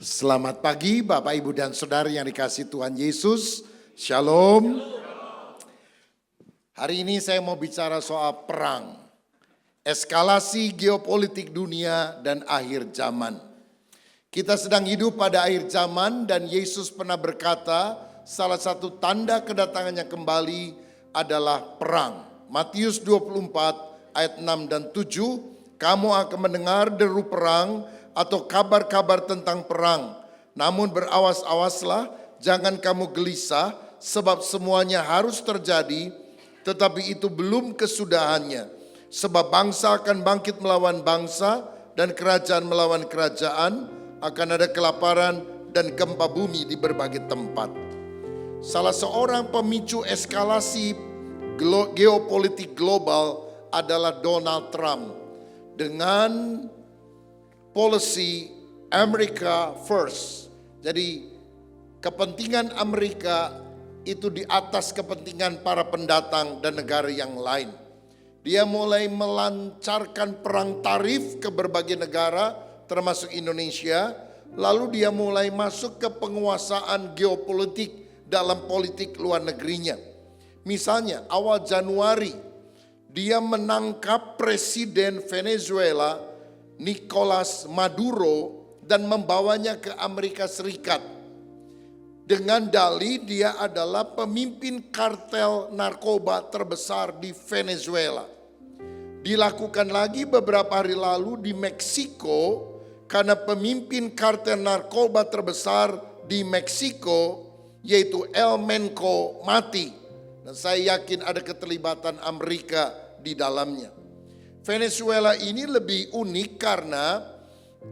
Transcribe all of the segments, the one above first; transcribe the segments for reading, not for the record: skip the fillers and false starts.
Selamat pagi Bapak Ibu dan Saudara yang dikasihi Tuhan Yesus. Shalom. Hari ini saya mau bicara soal perang, eskalasi geopolitik dunia dan akhir zaman. Kita sedang hidup pada akhir zaman dan Yesus pernah berkata salah satu tanda kedatangannya kembali adalah perang. Matius 24 ayat 6 dan 7, kamu akan mendengar deru perang atau kabar-kabar tentang perang. Namun berawas-awaslah, jangan kamu gelisah, sebab semuanya harus terjadi, tetapi itu belum kesudahannya. Sebab bangsa akan bangkit melawan bangsa, dan kerajaan melawan kerajaan, akan ada kelaparan dan gempa bumi di berbagai tempat. Salah seorang pemicu eskalasi geopolitik global adalah Donald Trump. Dengan policy America First. Jadi kepentingan Amerika itu di atas kepentingan para pendatang dan negara yang lain. Dia mulai melancarkan perang tarif ke berbagai negara termasuk Indonesia. Lalu dia mulai masuk ke penguasaan geopolitik dalam politik luar negerinya. Misalnya awal Januari dia menangkap Presiden Venezuela Nicolas Maduro dan membawanya ke Amerika Serikat dengan dalih dia adalah pemimpin kartel narkoba terbesar di Venezuela. Dilakukan lagi beberapa hari lalu di Meksiko karena pemimpin kartel narkoba terbesar di Meksiko yaitu El Menco mati. Dan saya yakin ada keterlibatan Amerika di dalamnya. Venezuela ini lebih unik karena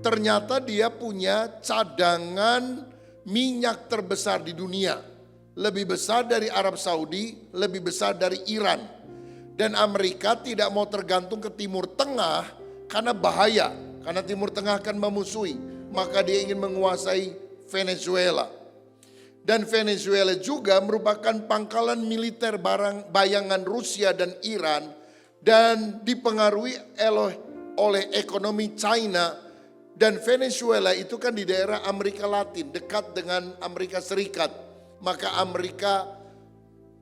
ternyata dia punya cadangan minyak terbesar di dunia. Lebih besar dari Arab Saudi, lebih besar dari Iran. Dan Amerika tidak mau tergantung ke Timur Tengah karena bahaya. Karena Timur Tengah akan memusuhi. Maka dia ingin menguasai Venezuela. Dan Venezuela juga merupakan pangkalan militer bayangan Rusia dan Iran. Dan dipengaruhi oleh ekonomi China. Dan Venezuela itu kan di daerah Amerika Latin, dekat dengan Amerika Serikat. Maka Amerika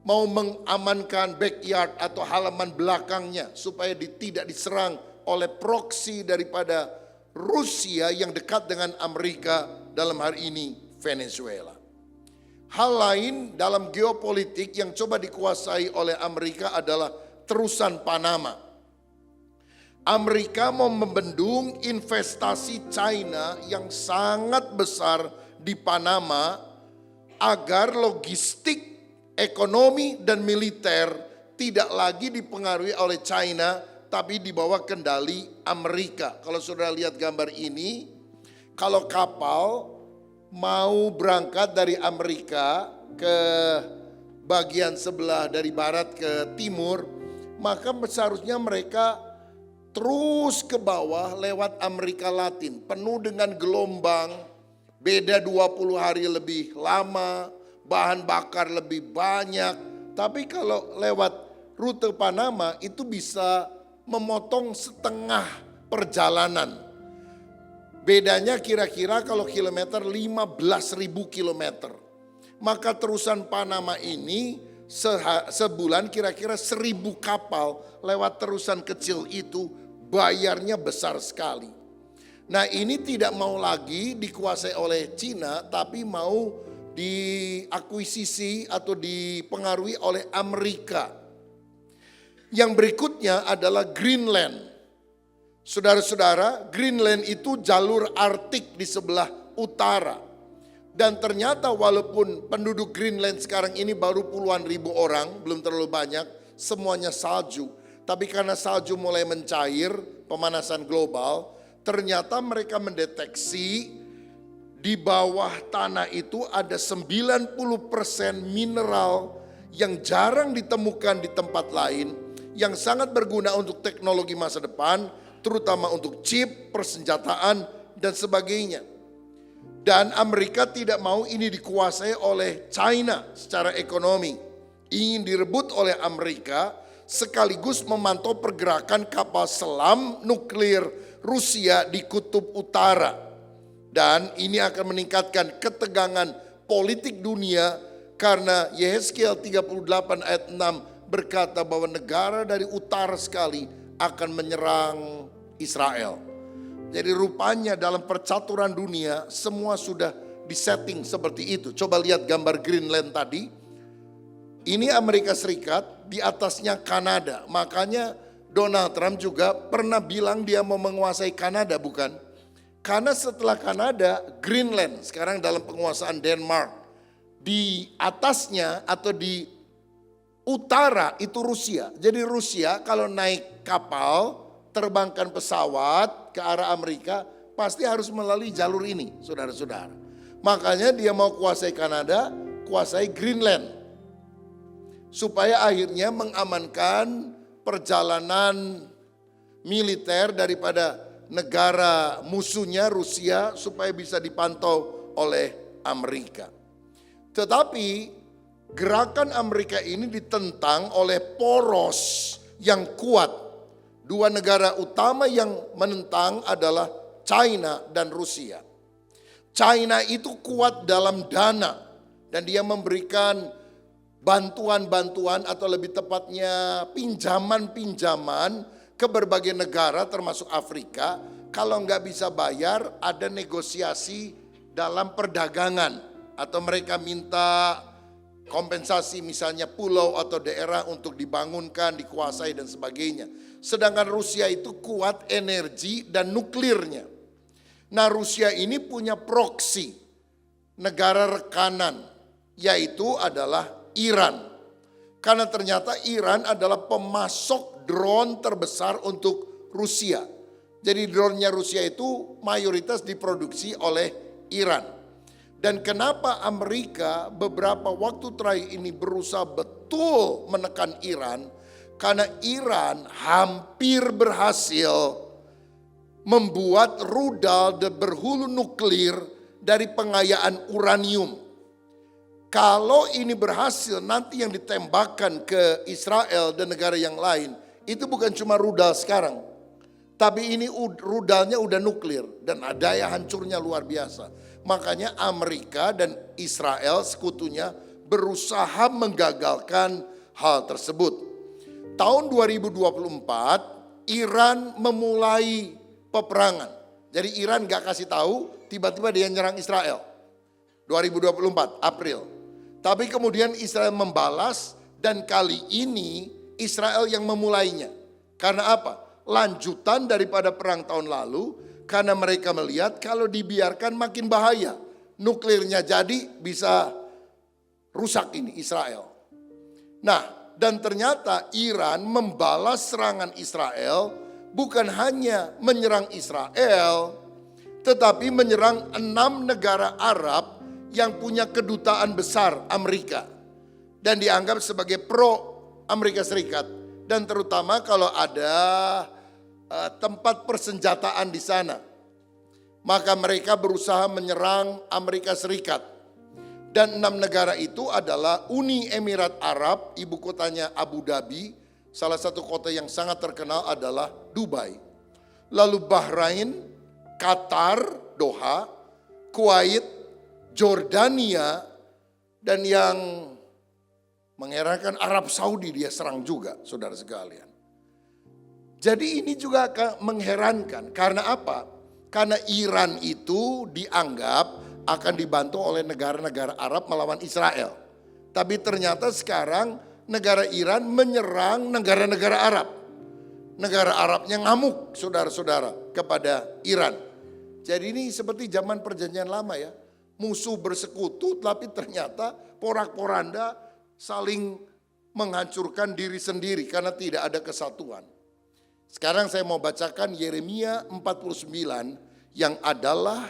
mau mengamankan backyard atau halaman belakangnya supaya tidak diserang oleh proksi daripada Rusia yang dekat dengan Amerika, dalam hari ini Venezuela. Hal lain dalam geopolitik yang coba dikuasai oleh Amerika adalah terusan Panama. Amerika mau membendung investasi China yang sangat besar di Panama agar logistik, ekonomi dan militer tidak lagi dipengaruhi oleh China tapi di bawah kendali Amerika. Kalau saudara lihat gambar ini, kalau kapal mau berangkat dari Amerika ke bagian sebelah dari barat ke timur, maka seharusnya mereka terus ke bawah lewat Amerika Latin. Penuh dengan gelombang, beda 20 hari lebih lama, bahan bakar lebih banyak. Tapi kalau lewat rute Panama itu bisa memotong setengah perjalanan. Bedanya kira-kira kalau kilometer 15.000 kilometer. Maka terusan Panama ini sebulan kira-kira 1.000 kapal lewat terusan kecil itu, bayarnya besar sekali. Nah ini tidak mau lagi dikuasai oleh Cina tapi mau diakuisisi atau dipengaruhi oleh Amerika. Yang berikutnya adalah Greenland. Saudara-saudara, Greenland itu jalur Arktik di sebelah utara. Dan ternyata walaupun penduduk Greenland sekarang ini baru puluhan ribu orang, belum terlalu banyak, semuanya salju. Tapi karena salju mulai mencair, pemanasan global, ternyata mereka mendeteksi di bawah tanah itu ada 90% mineral yang jarang ditemukan di tempat lain, yang sangat berguna untuk teknologi masa depan, terutama untuk chip, persenjataan, dan sebagainya. Dan Amerika tidak mau ini dikuasai oleh China secara ekonomi. Ingin direbut oleh Amerika sekaligus memantau pergerakan kapal selam nuklir Rusia di kutub utara. Dan ini akan meningkatkan ketegangan politik dunia karena Yehezkiel 38 ayat 6 berkata bahwa negara dari utara sekali akan menyerang Israel. Jadi rupanya dalam percaturan dunia semua sudah disetting seperti itu. Coba lihat gambar Greenland tadi. Ini Amerika Serikat, di atasnya Kanada. Makanya Donald Trump juga pernah bilang dia mau menguasai Kanada, bukan? Karena setelah Kanada, Greenland sekarang dalam penguasaan Denmark. Di atasnya atau di utara itu Rusia. Jadi Rusia kalau naik kapal, terbangkan pesawat ke arah Amerika, pasti harus melalui jalur ini, saudara-saudara. Makanya dia mau kuasai Kanada, kuasai Greenland. Supaya akhirnya mengamankan perjalanan militer daripada negara musuhnya Rusia supaya bisa dipantau oleh Amerika. Tetapi gerakan Amerika ini ditentang oleh poros yang kuat. Dua negara utama yang menentang adalah China dan Rusia. China itu kuat dalam dana dan dia memberikan bantuan-bantuan atau lebih tepatnya pinjaman-pinjaman ke berbagai negara termasuk Afrika. Kalau nggak bisa bayar ada negosiasi dalam perdagangan atau mereka minta kompensasi misalnya pulau atau daerah untuk dibangunkan, dikuasai dan sebagainya. Sedangkan Rusia itu kuat energi dan nuklirnya. Nah Rusia ini punya proksi negara rekanan yaitu adalah Iran. Karena ternyata Iran adalah pemasok drone terbesar untuk Rusia. Jadi drone-nya Rusia itu mayoritas diproduksi oleh Iran. Dan kenapa Amerika beberapa waktu terakhir ini berusaha betul menekan Iran? Karena Iran hampir berhasil membuat rudal berhulu nuklir dari pengayaan uranium. Kalau ini berhasil, nanti yang ditembakkan ke Israel dan negara yang lain, itu bukan cuma rudal sekarang. Tapi ini rudalnya udah nuklir dan daya hancurnya luar biasa. Makanya Amerika dan Israel sekutunya berusaha menggagalkan hal tersebut. Tahun 2024, Iran memulai peperangan. Jadi Iran gak kasih tahu, tiba-tiba dia nyerang Israel. 2024, April. Tapi kemudian Israel membalas dan kali ini Israel yang memulainya. Karena apa? Lanjutan daripada perang tahun lalu karena mereka melihat kalau dibiarkan makin bahaya. Nuklirnya jadi bisa rusak ini Israel. Nah, dan ternyata Iran membalas serangan Israel bukan hanya menyerang Israel tetapi menyerang 6 negara Arab yang punya kedutaan besar Amerika dan dianggap sebagai pro Amerika Serikat dan terutama kalau ada tempat persenjataan di sana maka mereka berusaha menyerang Amerika Serikat dan 6 negara itu adalah Uni Emirat Arab, ibu kotanya Abu Dhabi, salah satu kota yang sangat terkenal adalah Dubai, lalu Bahrain, Qatar, Doha, Kuwait, Jordania, dan yang mengherankan Arab Saudi dia serang juga, saudara sekalian. Jadi ini juga mengherankan, karena apa? Karena Iran itu dianggap akan dibantu oleh negara-negara Arab melawan Israel. Tapi ternyata sekarang negara Iran menyerang negara-negara Arab. Negara Arabnya ngamuk, saudara-saudara, kepada Iran. Jadi ini seperti zaman perjanjian lama ya. Musuh bersekutu tapi ternyata porak-poranda saling menghancurkan diri sendiri karena tidak ada kesatuan. Sekarang saya mau bacakan Yeremia 49 yang adalah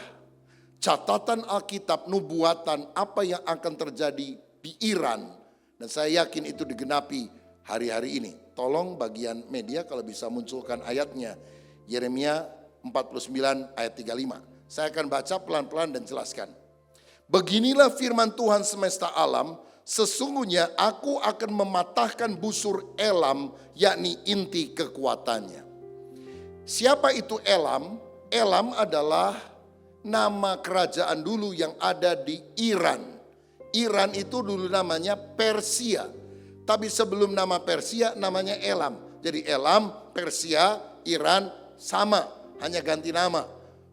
catatan Alkitab nubuatan apa yang akan terjadi di Iran. Dan saya yakin itu digenapi hari-hari ini. Tolong bagian media kalau bisa munculkan ayatnya. Yeremia 49 ayat 35. Saya akan baca pelan-pelan dan jelaskan. Beginilah firman Tuhan semesta alam, sesungguhnya aku akan mematahkan busur Elam, yakni inti kekuatannya. Siapa itu Elam? Elam adalah nama kerajaan dulu yang ada di Iran. Iran itu dulu namanya Persia. Tapi sebelum nama Persia namanya Elam. Jadi Elam, Persia, Iran sama, hanya ganti nama.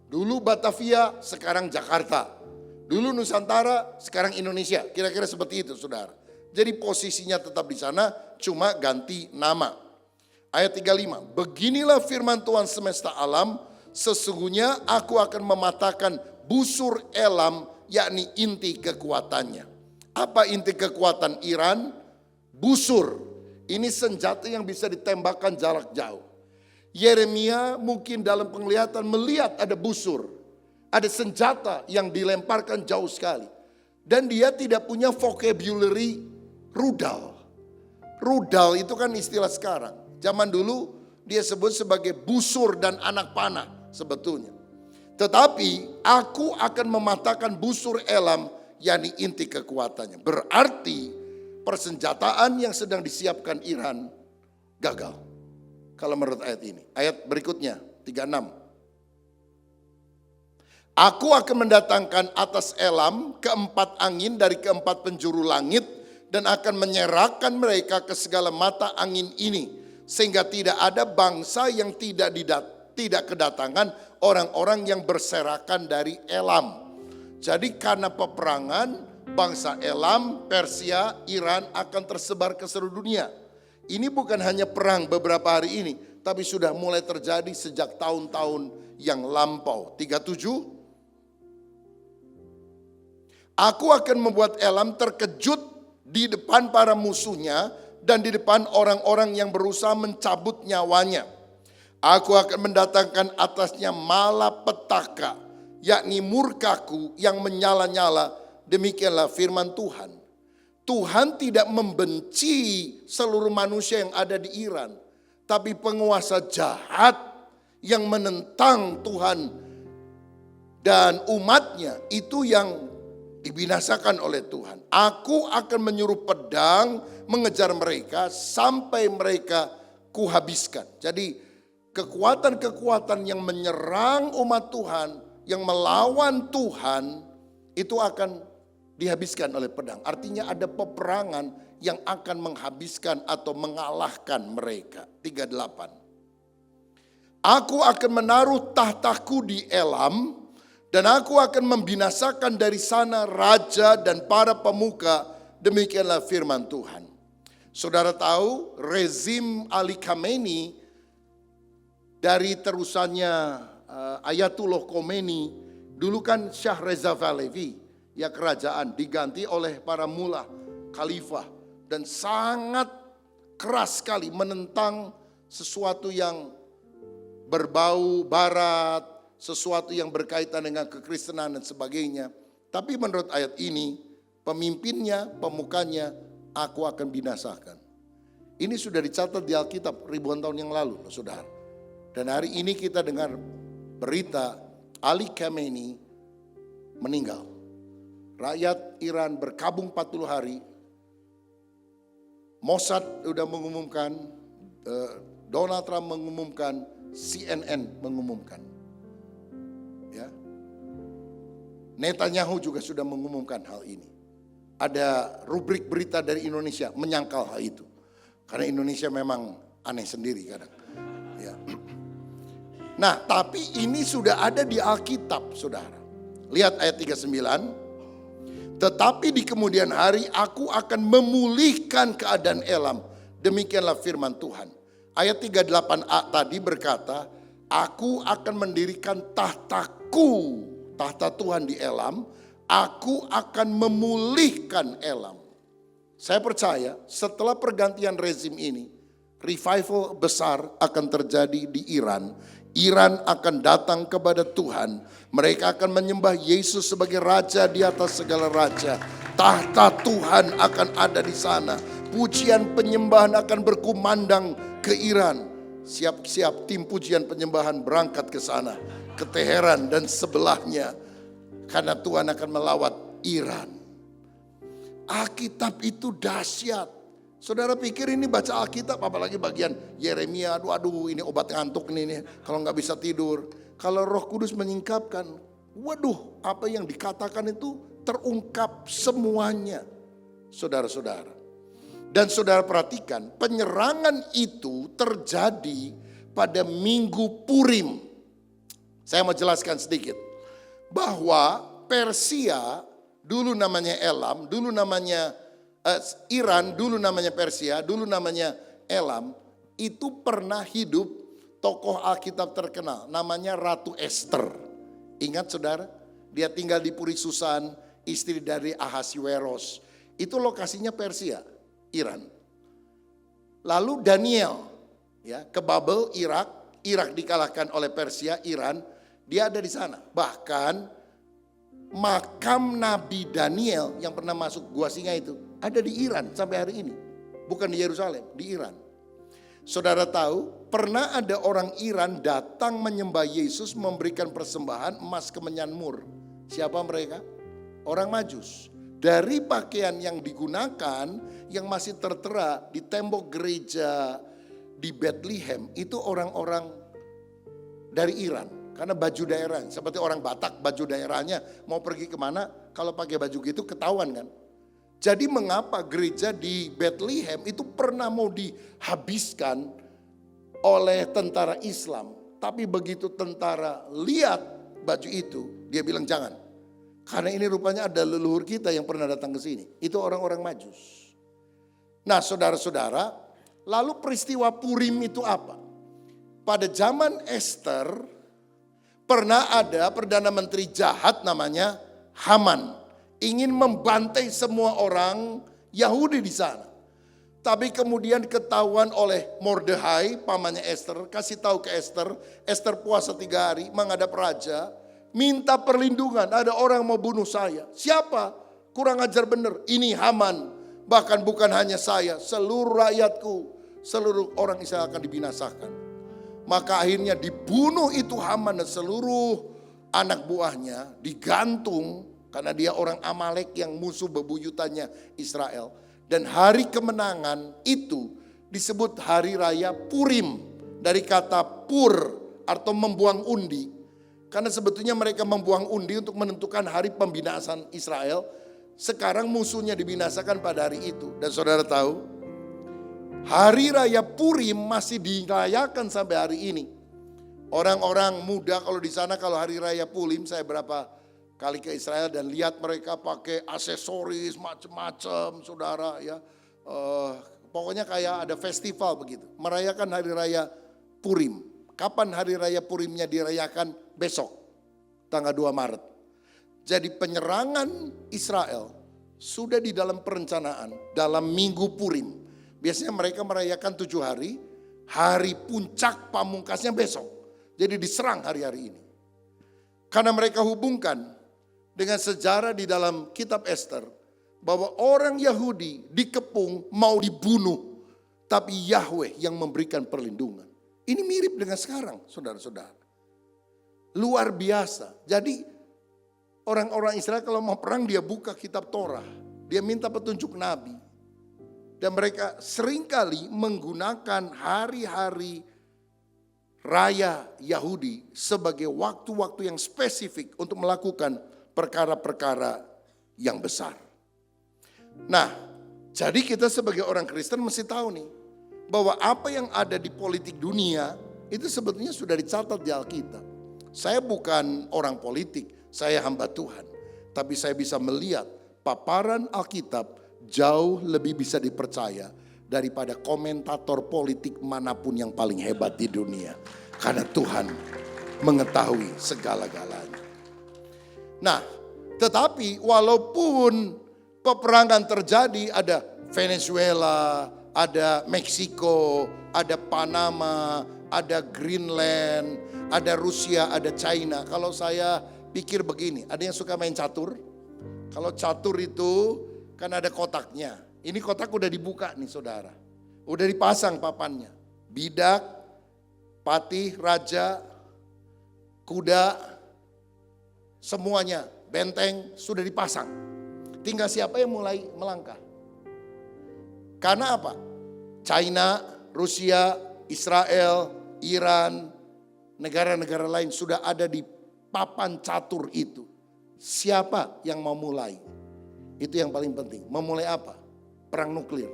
Dulu Batavia, sekarang Jakarta. Dulu Nusantara, sekarang Indonesia. Kira-kira seperti itu, saudara. Jadi posisinya tetap di sana, cuma ganti nama. Ayat 35, beginilah firman Tuhan semesta alam, sesungguhnya aku akan mematahkan busur Elam, yakni inti kekuatannya. Apa inti kekuatan Iran? Busur. Ini senjata yang bisa ditembakkan jarak jauh. Yeremia mungkin dalam penglihatan melihat ada busur. Ada senjata yang dilemparkan jauh sekali. Dan dia tidak punya vocabulary rudal. Rudal itu kan istilah sekarang. Zaman dulu dia sebut sebagai busur dan anak panah sebetulnya. Tetapi aku akan mematahkan busur Elam, yakni inti kekuatannya. Berarti persenjataan yang sedang disiapkan Iran gagal. Kalau menurut ayat ini. Ayat berikutnya 36. Aku akan mendatangkan atas Elam keempat angin dari keempat penjuru langit dan akan menyerahkan mereka ke segala mata angin ini. Sehingga tidak ada bangsa yang tidak kedatangan orang-orang yang berserakan dari Elam. Jadi karena peperangan, bangsa Elam, Persia, Iran akan tersebar ke seluruh dunia. Ini bukan hanya perang beberapa hari ini, tapi sudah mulai terjadi sejak tahun-tahun yang lampau. 37. Aku akan membuat Elam terkejut di depan para musuhnya dan di depan orang-orang yang berusaha mencabut nyawanya. Aku akan mendatangkan atasnya malapetaka, yakni murkaku yang menyala-nyala. Demikianlah firman Tuhan. Tuhan tidak membenci seluruh manusia yang ada di Iran, tapi penguasa jahat yang menentang Tuhan dan umatnya itu yang dibinasakan oleh Tuhan. Aku akan menyuruh pedang mengejar mereka sampai mereka kuhabiskan. Jadi kekuatan-kekuatan yang menyerang umat Tuhan, yang melawan Tuhan, itu akan dihabiskan oleh pedang. Artinya ada peperangan yang akan menghabiskan atau mengalahkan mereka. 38. Aku akan menaruh tahtaku di Elam, dan aku akan membinasakan dari sana raja dan para pemuka. Demikianlah firman Tuhan. Saudara tahu rezim Ali Khamenei dari terusannya Ayatullah Khomeini, dulu kan Shah Reza Pahlavi, ya kerajaan diganti oleh para mullah, khalifah, dan sangat keras sekali menentang sesuatu yang berbau barat, sesuatu yang berkaitan dengan kekristenan dan sebagainya. Tapi menurut ayat ini, pemimpinnya, pemukanya, aku akan binasakan. Ini sudah dicatat di Alkitab ribuan tahun yang lalu, saudara. Dan hari ini kita dengar berita Ali Khamenei meninggal. Rakyat Iran berkabung 40 hari. Mossad sudah mengumumkan, Donald Trump mengumumkan, CNN mengumumkan. Ya. Netanyahu juga sudah mengumumkan hal ini. Ada rubrik berita dari Indonesia menyangkal hal itu. Karena Indonesia memang aneh sendiri kadang. Ya. Nah, tapi ini sudah ada di Alkitab, saudara. Lihat ayat 39. Tetapi di kemudian hari aku akan memulihkan keadaan Elam. Demikianlah firman Tuhan. Ayat 38a tadi berkata, aku akan mendirikan tahtaku, tahta Tuhan di Elam. Aku akan memulihkan Elam. Saya percaya setelah pergantian rezim ini, revival besar akan terjadi di Iran. Iran akan datang kepada Tuhan. Mereka akan menyembah Yesus sebagai raja di atas segala raja. Tahta Tuhan akan ada di sana. Pujian penyembahan akan berkumandang ke Iran. Siap-siap tim pujian penyembahan berangkat ke sana, ke Teheran dan sebelahnya. Karena Tuhan akan melawat Iran. Alkitab itu dahsyat. Saudara pikir ini baca Alkitab, apalagi bagian Yeremia, aduh ini obat ngantuk nih, kalau nggak bisa tidur. Kalau Roh Kudus menyingkapkan, Waduh, apa yang dikatakan itu terungkap semuanya, saudara-saudara. Dan saudara perhatikan, penyerangan itu terjadi pada Minggu Purim. Saya mau jelaskan sedikit. Bahwa Persia, dulu namanya Elam, dulu namanya Iran, dulu namanya Persia, dulu namanya Elam, itu pernah hidup tokoh Alkitab terkenal, namanya Ratu Ester. Ingat saudara, dia tinggal di Puri Susan, istri dari Ahasiweros. Itu lokasinya Persia, Iran. Lalu Daniel, ya, ke Babel, Irak dikalahkan oleh Persia, Iran, dia ada di sana. Bahkan makam Nabi Daniel yang pernah masuk gua singa itu ada di Iran sampai hari ini. Bukan di Yerusalem, di Iran. Saudara tahu, pernah ada orang Iran datang menyembah Yesus, memberikan persembahan emas kemenyan mur. Siapa mereka? Orang Majus. Dari pakaian yang digunakan, yang masih tertera di tembok gereja di Bethlehem, itu orang-orang dari Iran. Karena baju daerah, seperti orang Batak, baju daerahnya mau pergi kemana, kalau pakai baju gitu ketahuan kan. Jadi mengapa gereja di Bethlehem itu pernah mau dihabiskan oleh tentara Islam. Tapi begitu tentara lihat baju itu, dia bilang jangan. Karena ini rupanya ada leluhur kita yang pernah datang ke sini. Itu orang-orang Majus. Nah saudara-saudara, lalu peristiwa Purim itu apa? Pada zaman Ester, pernah ada Perdana Menteri jahat namanya Haman. Ingin membantai semua orang Yahudi di sana. Tapi kemudian ketahuan oleh Mordechai, pamannya Ester, kasih tahu ke Ester. Ester puasa 3 hari menghadap raja, minta perlindungan. Ada orang mau bunuh saya. Siapa? Kurang ajar bener. Ini Haman. Bahkan bukan hanya saya, seluruh rakyatku, seluruh orang Israel akan dibinasakan. Maka akhirnya dibunuh itu Haman dan seluruh anak buahnya digantung. Karena dia orang Amalek yang musuh bebuyutannya Israel. Dan hari kemenangan itu disebut hari raya Purim. Dari kata pur atau membuang undi. Karena sebetulnya mereka membuang undi untuk menentukan hari pembinasaan Israel. Sekarang musuhnya dibinasakan pada hari itu. Dan saudara tahu, hari raya Purim masih dirayakan sampai hari ini. Orang-orang muda kalau di sana, kalau hari raya Purim, saya berapa kali ke Israel dan lihat mereka pakai aksesoris macam-macam, saudara ya. Pokoknya kayak ada festival begitu, merayakan hari raya Purim. Kapan hari raya Purimnya dirayakan? Besok, tanggal 2 Maret. Jadi penyerangan Israel sudah di dalam perencanaan, dalam minggu Purim. Biasanya mereka merayakan 7 hari, hari puncak pamungkasnya besok. Jadi diserang hari-hari ini. Karena mereka hubungkan dengan sejarah di dalam kitab Ester, bahwa orang Yahudi dikepung mau dibunuh, tapi Yahweh yang memberikan perlindungan. Ini mirip dengan sekarang, saudara-saudara. Luar biasa. Jadi orang-orang Israel kalau mau perang dia buka kitab Torah, dia minta petunjuk Nabi. Dan mereka seringkali menggunakan hari-hari raya Yahudi sebagai waktu-waktu yang spesifik untuk melakukan perkara-perkara yang besar. Nah, jadi kita sebagai orang Kristen mesti tahu nih, bahwa apa yang ada di politik dunia itu sebetulnya sudah dicatat di Alkitab. Saya bukan orang politik, saya hamba Tuhan. Tapi saya bisa melihat paparan Alkitab jauh lebih bisa dipercaya daripada komentator politik manapun yang paling hebat di dunia. Karena Tuhan mengetahui segala-galanya. Nah, tetapi walaupun peperangan terjadi, ada Venezuela, ada Meksiko, ada Panama, ada Greenland, ada Rusia, ada China. Kalau saya pikir begini, ada yang suka main catur? Kalau catur itu kan ada kotaknya. Ini kotak udah dibuka nih saudara. Udah dipasang papannya. Bidak, patih, raja, kuda, semuanya, benteng sudah dipasang. Tinggal siapa yang mulai melangkah. Karena apa? China, Rusia, Israel, Iran, negara-negara lain sudah ada di papan catur itu. Siapa yang mau mulai? Itu yang paling penting. Memulai apa? Perang nuklir.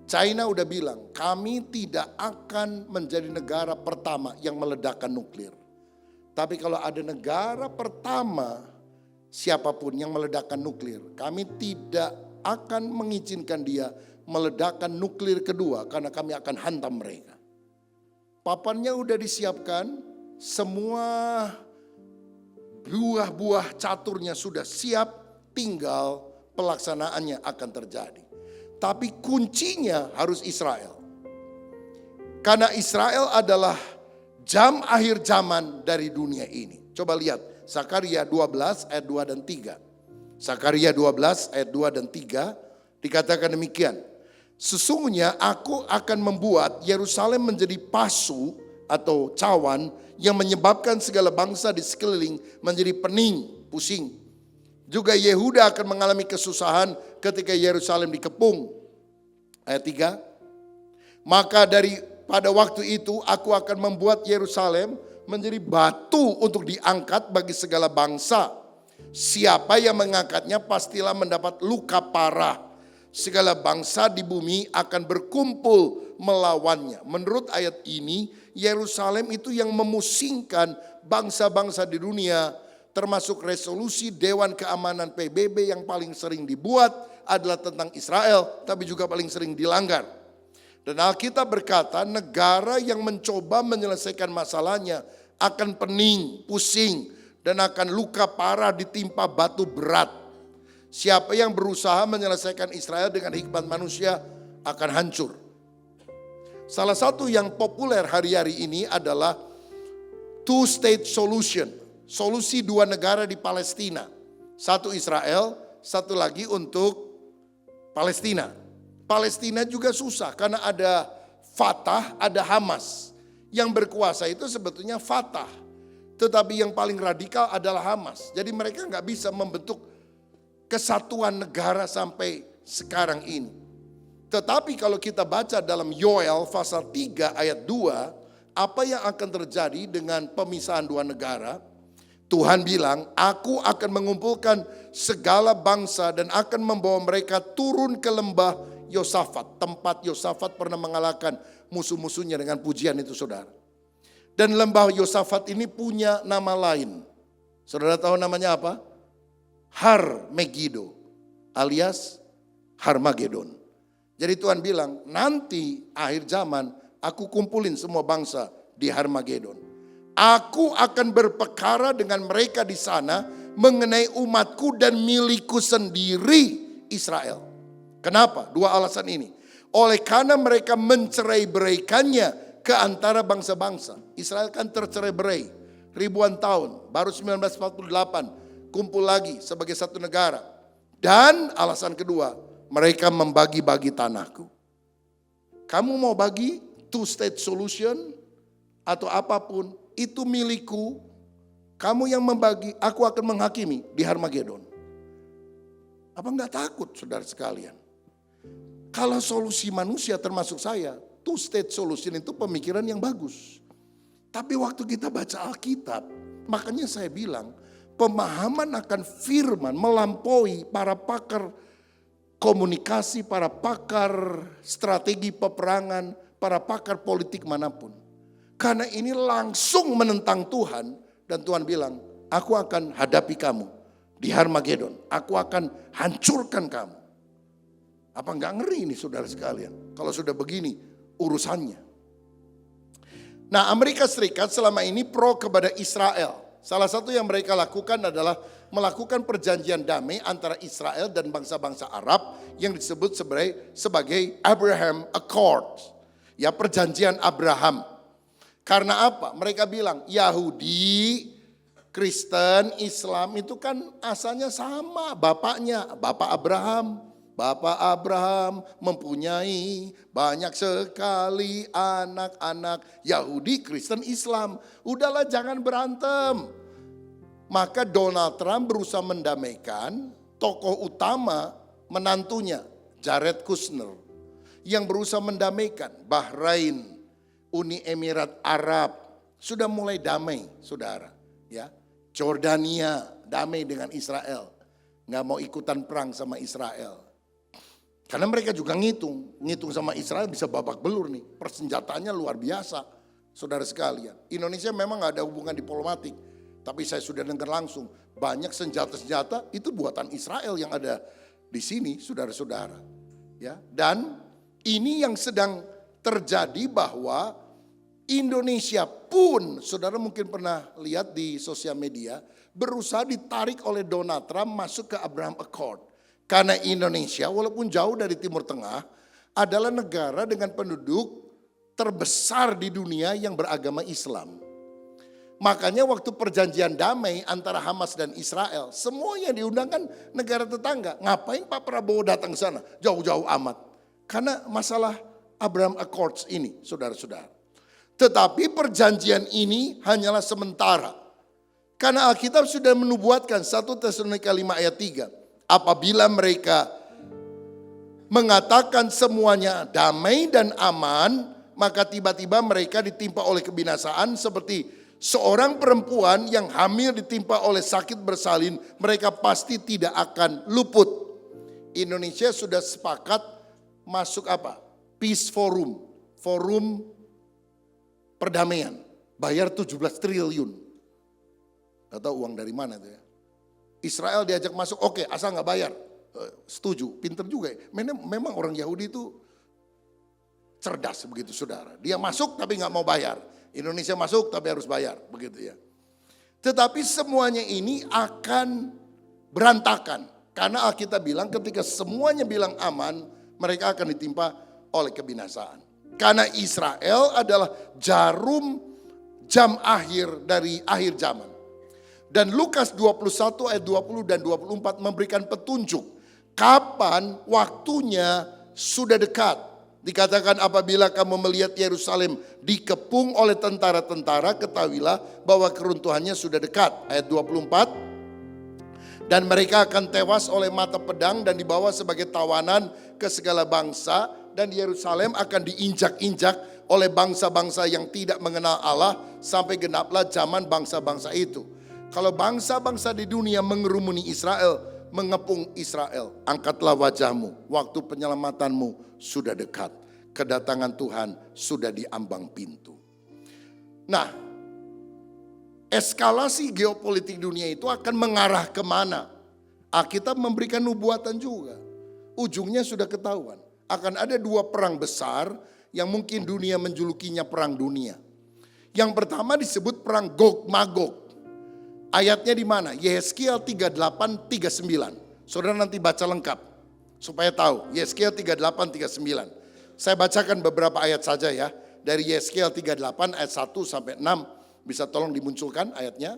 China udah bilang, kami tidak akan menjadi negara pertama yang meledakkan nuklir. Tapi kalau ada negara pertama, siapapun yang meledakkan nuklir, kami tidak akan mengizinkan dia meledakkan nuklir kedua karena kami akan hantam mereka. Papannya udah disiapkan, semua buah-buah caturnya sudah siap, tinggal pelaksanaannya akan terjadi. Tapi kuncinya harus Israel. Karena Israel adalah jam akhir zaman dari dunia ini. Coba lihat Zakaria 12 ayat 2 dan 3. Zakaria 12 ayat 2 dan 3 dikatakan demikian. Sesungguhnya aku akan membuat Yerusalem menjadi pasu atau cawan yang menyebabkan segala bangsa di sekeliling menjadi pening, pusing. Juga Yehuda akan mengalami kesusahan ketika Yerusalem dikepung. Ayat 3. Maka pada waktu itu aku akan membuat Yerusalem menjadi batu untuk diangkat bagi segala bangsa. Siapa yang mengangkatnya pastilah mendapat luka parah. Segala bangsa di bumi akan berkumpul melawannya. Menurut ayat ini, Yerusalem itu yang memusingkan bangsa-bangsa di dunia. Termasuk resolusi Dewan Keamanan PBB yang paling sering dibuat adalah tentang Israel, tapi juga paling sering dilanggar. Dan Alkitab berkata negara yang mencoba menyelesaikan masalahnya akan pening, pusing, dan akan luka parah ditimpa batu berat. Siapa yang berusaha menyelesaikan Israel dengan hikmat manusia akan hancur. Salah satu yang populer hari-hari ini adalah two-state solution. Solusi dua negara di Palestina. Satu Israel, satu lagi untuk Palestina. Palestina juga susah karena ada Fatah, ada Hamas. Yang berkuasa itu sebetulnya Fatah. Tetapi yang paling radikal adalah Hamas. Jadi mereka nggak bisa membentuk kesatuan negara sampai sekarang ini. Tetapi kalau kita baca dalam Yoel pasal 3 ayat 2, apa yang akan terjadi dengan pemisahan dua negara? Tuhan bilang, aku akan mengumpulkan segala bangsa dan akan membawa mereka turun ke lembah Yosafat. Tempat Yosafat pernah mengalahkan musuh-musuhnya dengan pujian itu, saudara. Dan lembah Yosafat ini punya nama lain. Saudara tahu namanya apa? Har Megiddo alias Harmagedon. Jadi Tuhan bilang, nanti akhir zaman aku kumpulin semua bangsa di Harmagedon. Aku akan berperkara dengan mereka di sana mengenai umatku dan milikku sendiri Israel. Kenapa? Dua alasan ini. Oleh karena mereka mencerai-beraikannya ke antara bangsa-bangsa. Israel kan tercerai-berai ribuan tahun. Baru 1948 kumpul lagi sebagai satu negara. Dan alasan kedua, mereka membagi-bagi tanahku. Kamu mau bagi two-state solution atau apapun, itu milikku, kamu yang membagi, aku akan menghakimi di Harmagedon. Apa enggak takut saudara sekalian? Kalau solusi manusia termasuk saya, two state solution itu pemikiran yang bagus. Tapi waktu kita baca Alkitab, makanya saya bilang, pemahaman akan firman melampaui para pakar komunikasi, para pakar strategi peperangan, para pakar politik manapun. Karena ini langsung menentang Tuhan. Dan Tuhan bilang, aku akan hadapi kamu di Harmagedon. Aku akan hancurkan kamu. Apa enggak ngeri ini saudara sekalian? Kalau sudah begini urusannya. Nah, Amerika Serikat selama ini pro kepada Israel. Salah satu yang mereka lakukan adalah melakukan perjanjian damai antara Israel dan bangsa-bangsa Arab yang disebut sebagai Abraham Accord. Ya, perjanjian Abraham. Karena apa? Mereka bilang Yahudi, Kristen, Islam itu kan asalnya sama. Bapaknya, Bapak Abraham. Bapak Abraham mempunyai banyak sekali anak-anak Yahudi, Kristen, Islam. Udahlah jangan berantem. Maka Donald Trump berusaha mendamaikan tokoh utama menantunya Jared Kushner. Yang berusaha mendamaikan Bahrain, Uni Emirat Arab sudah mulai damai, saudara. Ya, Jordania damai dengan Israel. Nggak mau ikutan perang sama Israel. Karena mereka juga ngitung sama Israel bisa babak belur nih. Persenjataannya luar biasa, saudara sekalian. Indonesia memang nggak ada hubungan diplomatik, tapi saya sudah dengar langsung banyak senjata-senjata itu buatan Israel yang ada di sini, saudara-saudara. Ya, dan ini yang sedang terjadi bahwa Indonesia pun, saudara mungkin pernah lihat di sosial media, berusaha ditarik oleh Donald Trump masuk ke Abraham Accord. Karena Indonesia walaupun jauh dari Timur Tengah adalah negara dengan penduduk terbesar di dunia yang beragama Islam. Makanya waktu perjanjian damai antara Hamas dan Israel, semua yang diundangkan negara tetangga. Ngapain Pak Prabowo datang ke sana? Jauh-jauh amat. Karena masalah Abraham Accords ini, saudara-saudara. Tetapi perjanjian ini hanyalah sementara. Karena Alkitab sudah menubuatkan 1 Tesalonika 5 ayat 3. Apabila mereka mengatakan semuanya damai dan aman, maka tiba-tiba mereka ditimpa oleh kebinasaan seperti seorang perempuan yang hamil ditimpa oleh sakit bersalin, mereka pasti tidak akan luput. Indonesia sudah sepakat masuk apa? Peace Forum, forum perdamaian, bayar 17 triliun. Gak tahu uang dari mana itu ya. Israel diajak masuk, oke, asal gak bayar. Setuju, pinter juga ya. Memang orang Yahudi itu cerdas begitu saudara. Dia masuk tapi gak mau bayar. Indonesia masuk tapi harus bayar, begitu ya. Tetapi semuanya ini akan berantakan. Karena Alkitab bilang ketika semuanya bilang aman, mereka akan ditimpa oleh kebinasaan. Karena Israel adalah jarum jam akhir dari akhir zaman. Dan Lukas 21 ayat 20 dan 24 memberikan petunjuk kapan waktunya sudah dekat. Dikatakan apabila kamu melihat Yerusalem dikepung oleh tentara-tentara, ketahuilah bahwa keruntuhannya sudah dekat. Ayat 24. Dan mereka akan tewas oleh mata pedang dan dibawa sebagai tawanan ke segala bangsa. Dan Yerusalem akan diinjak-injak oleh bangsa-bangsa yang tidak mengenal Allah sampai genaplah zaman bangsa-bangsa itu. Kalau bangsa-bangsa di dunia mengerumuni Israel, mengepung Israel, angkatlah wajahmu, waktu penyelamatanmu sudah dekat. Kedatangan Tuhan sudah di ambang pintu. Nah, eskalasi geopolitik dunia itu akan mengarah kemana? Alkitab memberikan nubuatan juga. Ujungnya sudah ketahuan. Akan ada 2 perang besar yang mungkin dunia menjulukinya perang dunia. Yang pertama disebut perang Gog-Magog. Ayatnya di mana? Yehezkiel 38, 39. Saudara nanti baca lengkap supaya tahu. Yehezkiel 38, 39. Saya bacakan beberapa ayat saja ya. Dari Yehezkiel 38 ayat 1 sampai 6. Bisa tolong dimunculkan ayatnya.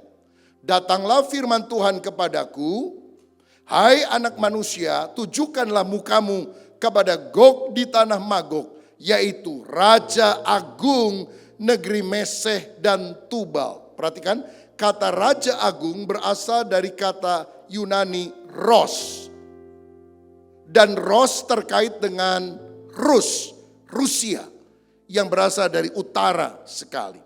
Datanglah firman Tuhan kepadaku. Hai anak manusia, tujukanlah mukamu kepada Gog di tanah Magog. Yaitu Raja Agung negeri Meseh dan Tubal. Perhatikan. Kata Raja Agung berasal dari kata Yunani Ros. Dan Ros terkait dengan Rusia. Yang berasal dari utara sekali.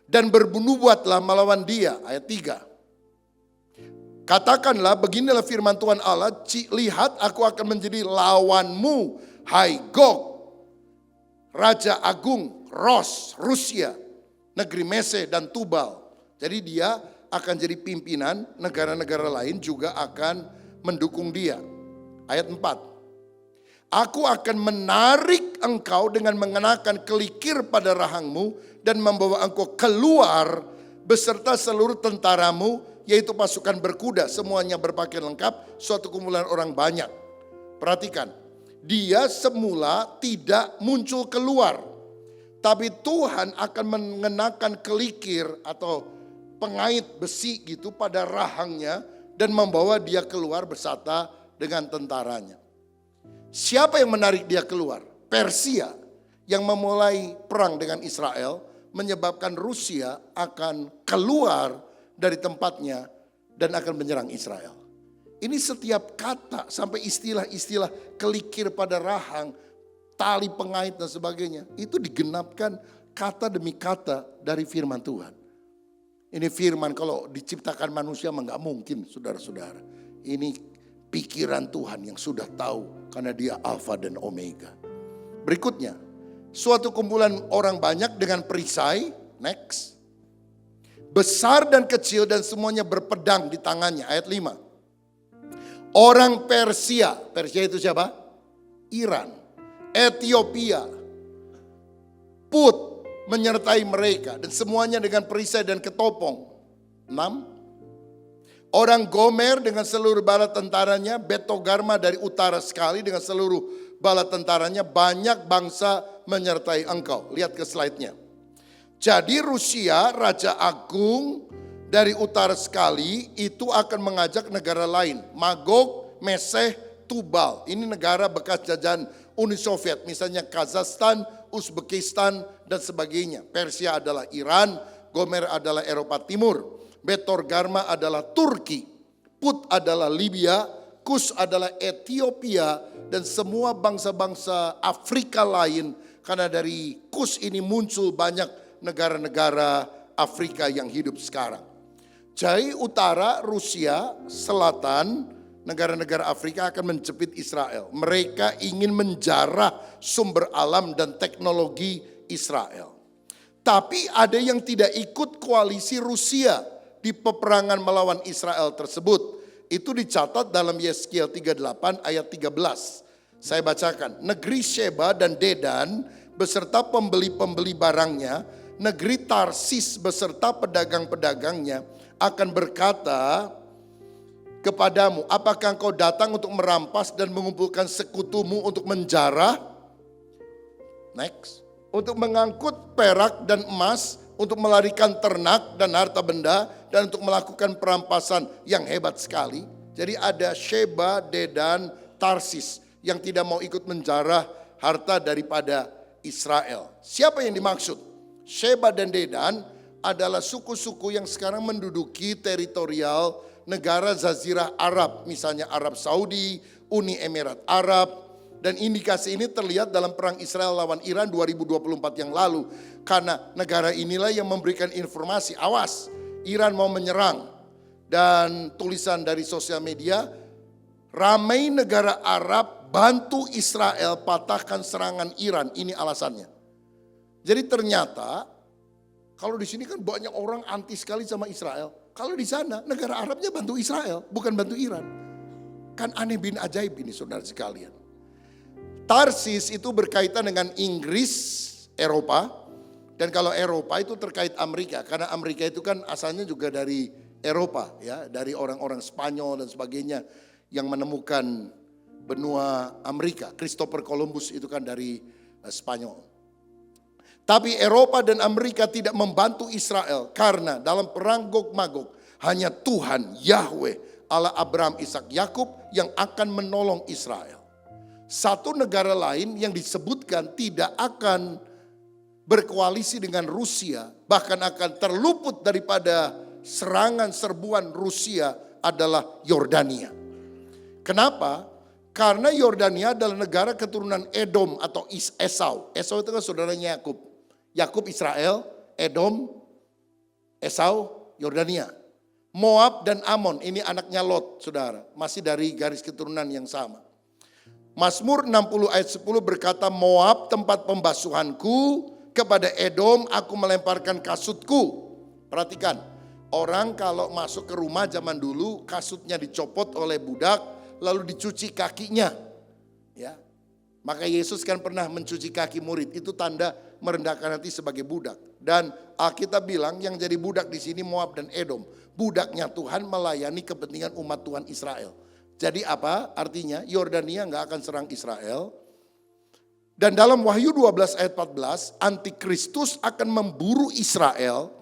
Dan bernubuatlah melawan dia, ayat 3. Katakanlah beginilah firman Tuhan Allah, lihat aku akan menjadi lawanmu, hai Gog. Raja Agung, Ros, Rusia, negeri Meseh dan Tubal. Jadi dia akan jadi pimpinan, negara-negara lain juga akan mendukung dia. Ayat 4. Aku akan menarik engkau dengan mengenakan kelikir pada rahangmu dan membawa engkau keluar beserta seluruh tentaramu, yaitu pasukan berkuda, semuanya berpakaian lengkap, suatu kumpulan orang banyak. Perhatikan, dia semula tidak muncul keluar, tapi Tuhan akan mengenakan kelikir atau pengait besi gitu pada rahangnya dan membawa dia keluar beserta dengan tentaranya. Siapa yang menarik dia keluar? Persia yang memulai perang dengan Israel menyebabkan Rusia akan keluar dari tempatnya dan akan menyerang Israel. Ini setiap kata sampai istilah-istilah kelikir pada rahang, tali pengait dan sebagainya. Itu digenapkan kata demi kata dari firman Tuhan. Ini firman kalau diciptakan manusia mah nggak mungkin, saudara-saudara. Ini pikiran Tuhan yang sudah tahu karena Dia Alfa dan Omega. Berikutnya, suatu kumpulan orang banyak dengan perisai, next. Besar dan kecil dan semuanya berpedang di tangannya, ayat 5. Orang Persia, Persia itu siapa? Iran, Ethiopia, Put menyertai mereka dan semuanya dengan perisai dan ketopong. 6. Orang Gomer dengan seluruh bala tentaranya, Betogarma dari utara sekali dengan seluruh bala tentaranya, banyak bangsa menyertai engkau. Lihat ke slide-nya. Jadi Rusia, Raja Agung dari utara sekali itu akan mengajak negara lain. Magog, Meseh, Tubal. Ini negara bekas jajahan Uni Soviet. Misalnya Kazakhstan, Uzbekistan dan sebagainya. Persia adalah Iran, Gomer adalah Eropa Timur, Betogarma adalah Turki, Put adalah Libya, Kus adalah Ethiopia dan semua bangsa-bangsa Afrika lain. Karena dari Kus ini muncul banyak negara-negara Afrika yang hidup sekarang. Jadi utara, Rusia, selatan, negara-negara Afrika akan menjepit Israel. Mereka ingin menjarah sumber alam dan teknologi Israel. Tapi ada yang tidak ikut koalisi Rusia di peperangan melawan Israel tersebut. Itu dicatat dalam Yeskiel 38 ayat 13. Saya bacakan. Negeri Sheba dan Dedan beserta pembeli-pembeli barangnya, negeri Tarsis beserta pedagang-pedagangnya akan berkata kepadamu, apakah engkau datang untuk merampas dan mengumpulkan sekutumu untuk menjarah? Next. Untuk mengangkut perak dan emas, untuk melarikan ternak dan harta benda, dan untuk melakukan perampasan yang hebat sekali. Jadi ada Sheba, Dedan, Tarsis yang tidak mau ikut menjarah harta daripada Israel. Siapa yang dimaksud? Sheba dan Dedan adalah suku-suku yang sekarang menduduki teritorial negara Jazirah Arab, misalnya Arab Saudi, Uni Emirat Arab. Dan indikasi ini terlihat dalam perang Israel lawan Iran 2024 yang lalu. Karena negara inilah yang memberikan informasi, awas Iran mau menyerang. Dan tulisan dari sosial media, ramai negara Arab bantu Israel patahkan serangan Iran, ini alasannya. Jadi ternyata kalau di sini kan banyak orang anti sekali sama Israel. Kalau di sana negara Arabnya bantu Israel, bukan bantu Iran. Kan aneh bin ajaib ini saudara sekalian. Tarsis itu berkaitan dengan Inggris, Eropa. Dan kalau Eropa itu terkait Amerika. Karena Amerika itu kan asalnya juga dari Eropa, ya, dari orang-orang Spanyol dan sebagainya yang menemukan benua Amerika. Christopher Columbus itu kan dari Spanyol. Tapi Eropa dan Amerika tidak membantu Israel karena dalam perang Gog-Magog hanya Tuhan, Yahweh, Allah Abraham, Ishak, Yakub yang akan menolong Israel. Satu negara lain yang disebutkan tidak akan berkoalisi dengan Rusia, bahkan akan terluput daripada serangan serbuan Rusia adalah Yordania. Kenapa? Karena Yordania adalah negara keturunan Edom atau Esau. Esau itu kan saudaranya Yakub. Yakub Israel, Edom, Esau, Yordania. Moab dan Amon, ini anaknya Lot, saudara. Masih dari garis keturunan yang sama. Mazmur 60 ayat 10 berkata, Moab tempat pembasuhanku, kepada Edom aku melemparkan kasutku. Perhatikan, orang kalau masuk ke rumah zaman dulu kasutnya dicopot oleh budak lalu dicuci kakinya. Ya. Maka Yesus kan pernah mencuci kaki murid, itu tanda merendahkan hati sebagai budak. Dan Alkitab bilang yang jadi budak di sini Moab dan Edom. Budaknya Tuhan melayani kepentingan umat Tuhan Israel. Jadi apa artinya? Yordania nggak akan serang Israel. Dan dalam Wahyu 12 ayat 14, Antikristus akan memburu Israel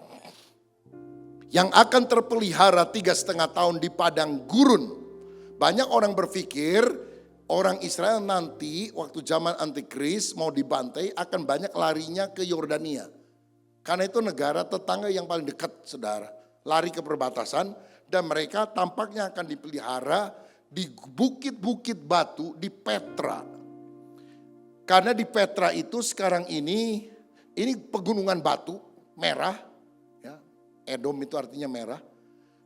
yang akan terpelihara 3,5 tahun di padang gurun. Banyak orang berpikir orang Israel nanti waktu zaman Antikris mau dibantai akan banyak larinya ke Yordania. Karena itu negara tetangga yang paling dekat, saudara. Lari ke perbatasan dan mereka tampaknya akan dipelihara di bukit-bukit batu di Petra. Karena di Petra itu sekarang ini pegunungan batu merah, ya, Edom itu artinya merah.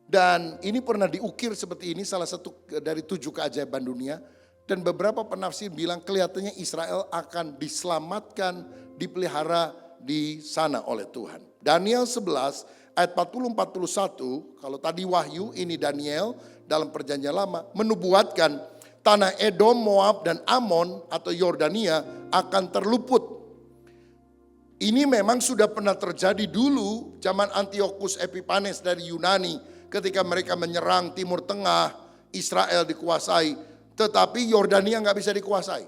Dan ini pernah diukir seperti ini, salah satu dari 7 keajaiban dunia. Dan beberapa penafsir bilang kelihatannya Israel akan diselamatkan, dipelihara di sana oleh Tuhan. Daniel 11 ayat 40-41, kalau tadi Wahyu, ini Daniel dalam perjanjian lama, menubuatkan tanah Edom, Moab, dan Amon atau Yordania akan terluput. Ini memang sudah pernah terjadi dulu zaman Antiochus Epiphanes dari Yunani ketika mereka menyerang Timur Tengah, Israel dikuasai, tetapi Yordania nggak bisa dikuasai.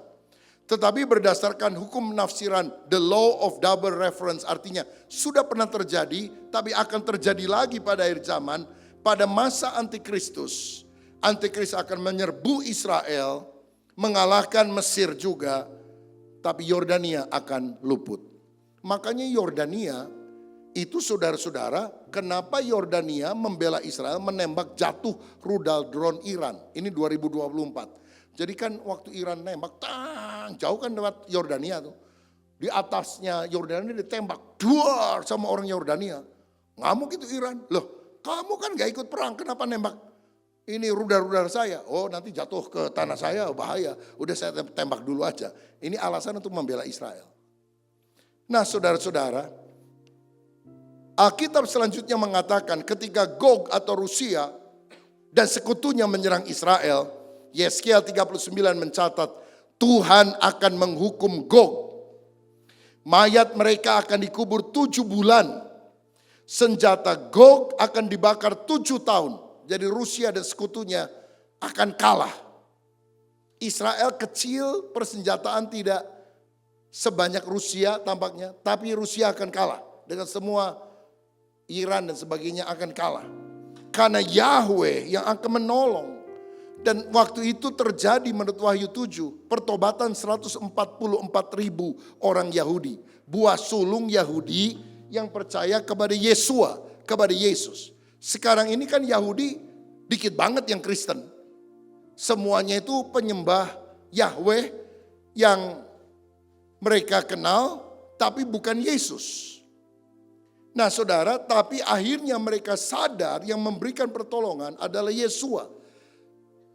Tetapi berdasarkan hukum penafsiran the law of double reference, artinya sudah pernah terjadi tapi akan terjadi lagi pada akhir zaman. Pada masa Antikristus, Antikristus akan menyerbu Israel, mengalahkan Mesir juga, tapi Yordania akan luput. Makanya Yordania itu saudara-saudara, kenapa Yordania membela Israel menembak jatuh rudal drone Iran. Ini 2024. Jadi kan waktu Iran nembak, jauh kan lewat Yordania tuh. Di atasnya Yordania ditembak, duar sama orang Yordania. Ngamuk itu Iran. Loh, kamu kan gak ikut perang, kenapa nembak? Ini rudal-rudal saya. Oh, nanti jatuh ke tanah saya, bahaya. Udah saya tembak dulu aja. Ini alasan untuk membela Israel. Nah, saudara-saudara, Alkitab selanjutnya mengatakan ketika Gog atau Rusia dan sekutunya menyerang Israel, Yeskiel 39 mencatat Tuhan akan menghukum Gog. Mayat mereka akan dikubur 7 bulan. Senjata Gog akan dibakar 7 tahun. Jadi Rusia dan sekutunya akan kalah. Israel kecil, persenjataan tidak sebanyak Rusia tampaknya, tapi Rusia akan kalah dengan semua Iran dan sebagainya akan kalah. Karena Yahweh yang akan menolong. Dan waktu itu terjadi menurut Wahyu 7, pertobatan 144.000 orang Yahudi. Buah sulung Yahudi yang percaya kepada Yesua, kepada Yesus. Sekarang ini kan Yahudi dikit banget yang Kristen. Semuanya itu penyembah Yahweh yang mereka kenal, tapi bukan Yesus. Nah saudara, tapi akhirnya mereka sadar yang memberikan pertolongan adalah Yesua.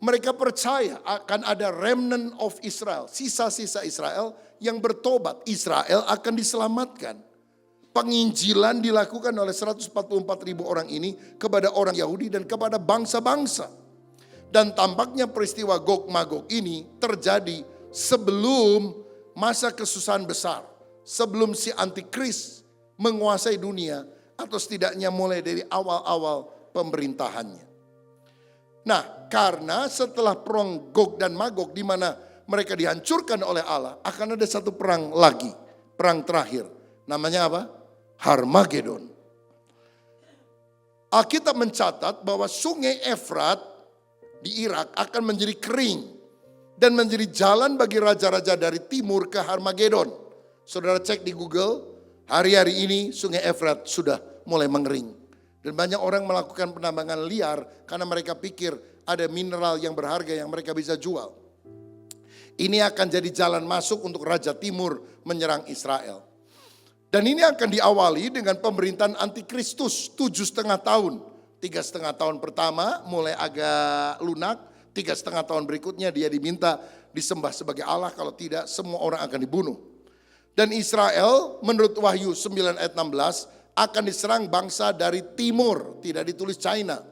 Mereka percaya akan ada remnant of Israel, sisa-sisa Israel yang bertobat. Israel akan diselamatkan. Penginjilan dilakukan oleh 144.000 orang ini kepada orang Yahudi dan kepada bangsa-bangsa. Dan tampaknya peristiwa Gog Magog ini terjadi sebelum masa kesusahan besar, sebelum si Antikris menguasai dunia, atau setidaknya mulai dari awal-awal pemerintahannya. Nah, karena setelah perang Gog dan Magog di mana mereka dihancurkan oleh Allah, akan ada satu perang lagi, perang terakhir. Namanya apa? Harmagedon. Alkitab mencatat bahwa sungai Efrat di Irak akan menjadi kering dan menjadi jalan bagi raja-raja dari timur ke Harmagedon. Saudara cek di Google, hari-hari ini sungai Efrat sudah mulai mengering. Dan banyak orang melakukan penambangan liar karena mereka pikir ada mineral yang berharga yang mereka bisa jual. Ini akan jadi jalan masuk untuk Raja Timur menyerang Israel. Dan ini akan diawali dengan pemerintahan Antikristus 7,5 tahun. 3,5 tahun pertama mulai agak lunak, 3,5 tahun berikutnya dia diminta disembah sebagai Allah, kalau tidak semua orang akan dibunuh. Dan Israel menurut Wahyu 9 ayat 16 akan diserang bangsa dari timur, tidak ditulis China.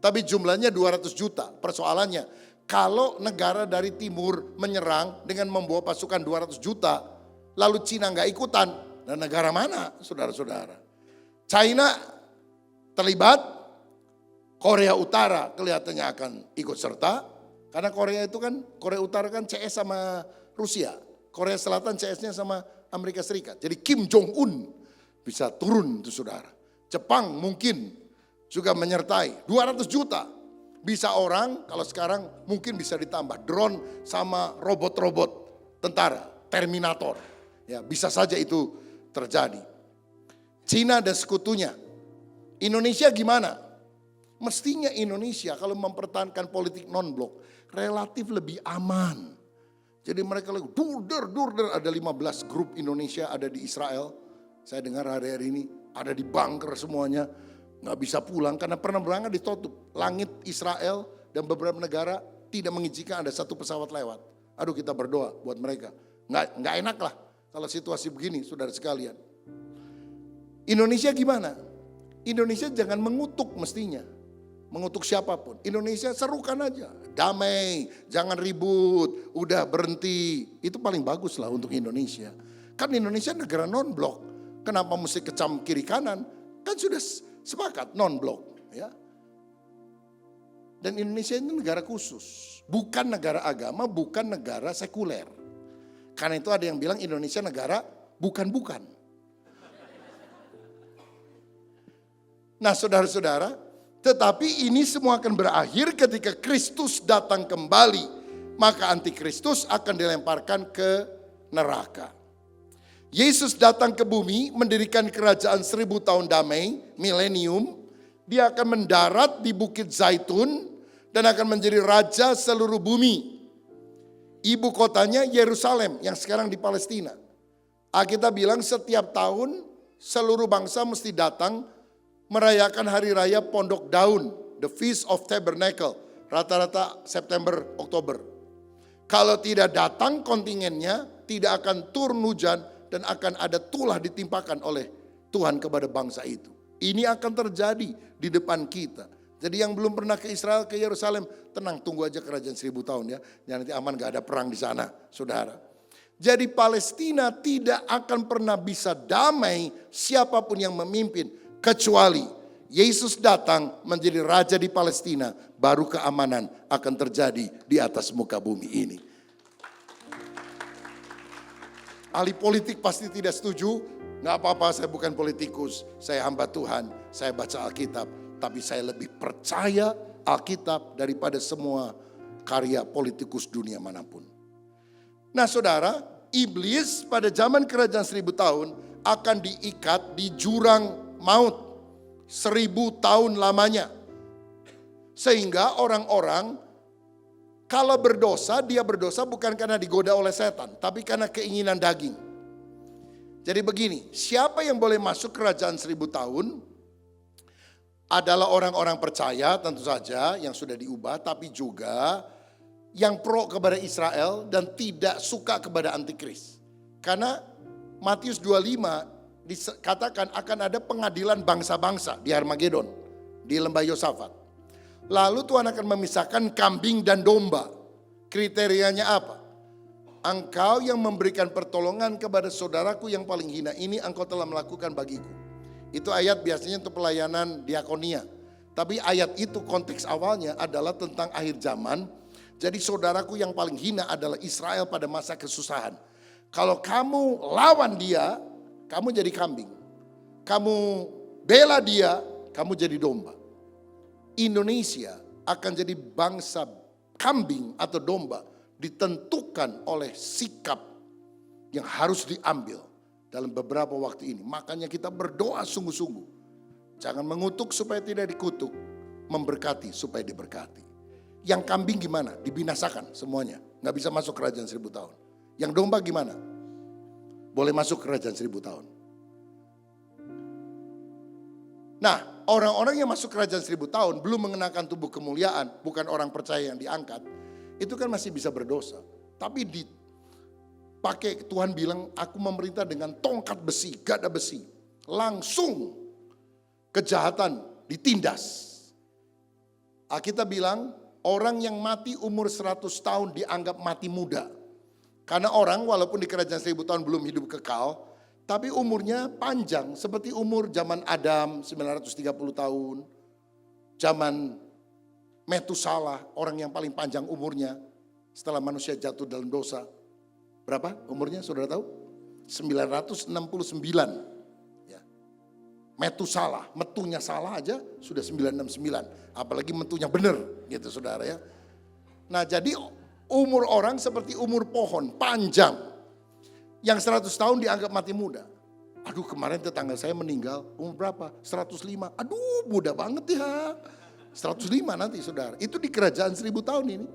Tapi jumlahnya 200 juta. Persoalannya, kalau negara dari timur menyerang dengan membawa pasukan 200 juta, lalu Cina nggak ikutan, dan negara mana saudara-saudara? China terlibat, Korea Utara kelihatannya akan ikut serta. Karena Korea itu kan, Korea Utara kan CS sama Rusia. Korea Selatan CS-nya sama Amerika Serikat. Jadi Kim Jong-un bisa turun itu saudara. Jepang mungkin juga menyertai 200 juta. Bisa orang, kalau sekarang mungkin bisa ditambah drone sama robot-robot tentara, Terminator. Ya, bisa saja itu terjadi. Cina dan sekutunya. Indonesia gimana? Mestinya Indonesia kalau mempertahankan politik non-blok relatif lebih aman. Jadi mereka lagi durder, ada 15 grup Indonesia ada di Israel. Saya dengar hari-hari ini ada di bunker semuanya. Nggak bisa pulang karena penerbangan ditutup. Langit Israel dan beberapa negara tidak mengizinkan ada satu pesawat lewat. Aduh, kita berdoa buat mereka. Nggak enak lah kalau situasi begini, saudara sekalian. Indonesia gimana? Indonesia jangan mengutuk mestinya. Mengutuk siapapun. Indonesia serukan aja. Damai, jangan ribut, udah berhenti. Itu paling bagus lah untuk Indonesia. Kan Indonesia negara non-blok. Kenapa mesti kecam kiri kanan? Kan sudah sepakat non-blok. Ya. Dan Indonesia ini negara khusus. Bukan negara agama, bukan negara sekuler. Karena itu ada yang bilang Indonesia negara bukan-bukan. Nah saudara-saudara, tetapi ini semua akan berakhir ketika Kristus datang kembali. Maka antikristus akan dilemparkan ke neraka. Yesus datang ke bumi mendirikan kerajaan 1000 tahun damai, milenium. Dia akan mendarat di Bukit Zaitun dan akan menjadi raja seluruh bumi. Ibu kotanya Yerusalem yang sekarang di Palestina. Alkitab bilang setiap tahun seluruh bangsa mesti datang merayakan hari raya Pondok Daun, the Feast of Tabernacle, rata-rata September, Oktober. Kalau tidak datang kontingennya, tidak akan turun hujan dan akan ada tulah ditimpakan oleh Tuhan kepada bangsa itu. Ini akan terjadi di depan kita. Jadi yang belum pernah ke Israel, ke Yerusalem, tenang, tunggu aja kerajaan 1000 tahun ya. Jangan nanti aman, gak ada perang di sana, saudara. Jadi Palestina tidak akan pernah bisa damai siapapun yang memimpin. Kecuali Yesus datang menjadi raja di Palestina, baru keamanan akan terjadi di atas muka bumi ini. Ahli politik pasti tidak setuju, gak apa-apa, saya bukan politikus, saya hamba Tuhan, saya baca Alkitab, tapi saya lebih percaya Alkitab daripada semua karya politikus dunia manapun. Nah saudara, iblis pada zaman kerajaan 1000 tahun akan diikat di jurang maut 1000 tahun lamanya. Sehingga orang-orang kalau berdosa, dia berdosa bukan karena digoda oleh setan, tapi karena keinginan daging. Jadi begini, siapa yang boleh masuk kerajaan 1000 tahun adalah orang-orang percaya tentu saja yang sudah diubah, tapi juga yang pro kepada Israel dan tidak suka kepada antikris. Karena Matius 25 dikatakan akan ada pengadilan bangsa-bangsa di Armageddon, di lembah Yosafat. Lalu Tuhan akan memisahkan kambing dan domba. Kriterianya apa? Engkau yang memberikan pertolongan kepada saudaraku yang paling hina ini engkau telah melakukan bagiku. Itu ayat biasanya untuk pelayanan diakonia. Tapi ayat itu konteks awalnya adalah tentang akhir zaman. Jadi saudaraku yang paling hina adalah Israel pada masa kesusahan. Kalau kamu lawan dia, kamu jadi kambing. Kamu bela dia, kamu jadi domba. Indonesia akan jadi bangsa kambing atau domba ditentukan oleh sikap yang harus diambil dalam beberapa waktu ini. Makanya kita berdoa sungguh-sungguh. Jangan mengutuk supaya tidak dikutuk, memberkati supaya diberkati. Yang kambing gimana? Dibinasakan semuanya. Gak bisa masuk kerajaan 1000 tahun. Yang domba gimana? Boleh masuk kerajaan 1000 tahun. Nah, orang-orang yang masuk kerajaan 1000 tahun belum mengenakan tubuh kemuliaan, bukan orang percaya yang diangkat, itu kan masih bisa berdosa. Tapi dipakai Tuhan bilang, aku memerintah dengan tongkat besi, gada besi. Langsung kejahatan ditindas. Alkitab bilang, orang yang mati umur 100 tahun dianggap mati muda. Karena orang walaupun di kerajaan 1000 tahun belum hidup kekal, tapi umurnya panjang seperti umur zaman Adam 930 tahun. Zaman Metusalah, orang yang paling panjang umurnya setelah manusia jatuh dalam dosa. Berapa umurnya saudara tahu? 969. Ya. Metusalah, metunya salah aja sudah 969. Apalagi metunya benar gitu saudara ya. Nah jadi umur orang seperti umur pohon, panjang. Yang 100 tahun dianggap mati muda. Aduh kemarin tetangga saya meninggal, umur berapa? 105. Aduh muda banget ya. 105 nanti saudara. Itu di kerajaan 1000 tahun ini.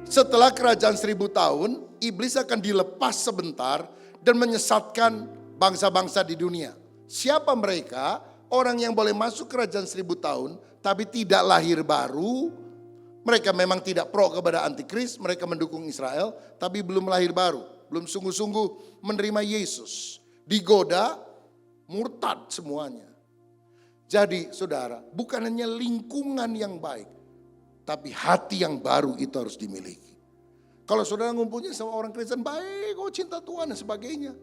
Setelah kerajaan 1000 tahun, iblis akan dilepas sebentar dan menyesatkan bangsa-bangsa di dunia. Siapa mereka? orang yang boleh masuk kerajaan 1000 tahun, tapi tidak lahir baru. Mereka memang tidak pro kepada antikris, mereka mendukung Israel, tapi belum lahir baru. Belum sungguh-sungguh menerima Yesus. Digoda, murtad semuanya. Jadi saudara, bukan hanya lingkungan yang baik, tapi hati yang baru itu harus dimiliki. Kalau saudara ngumpulnya sama orang Kristen baik, cinta Tuhan dan sebagainya.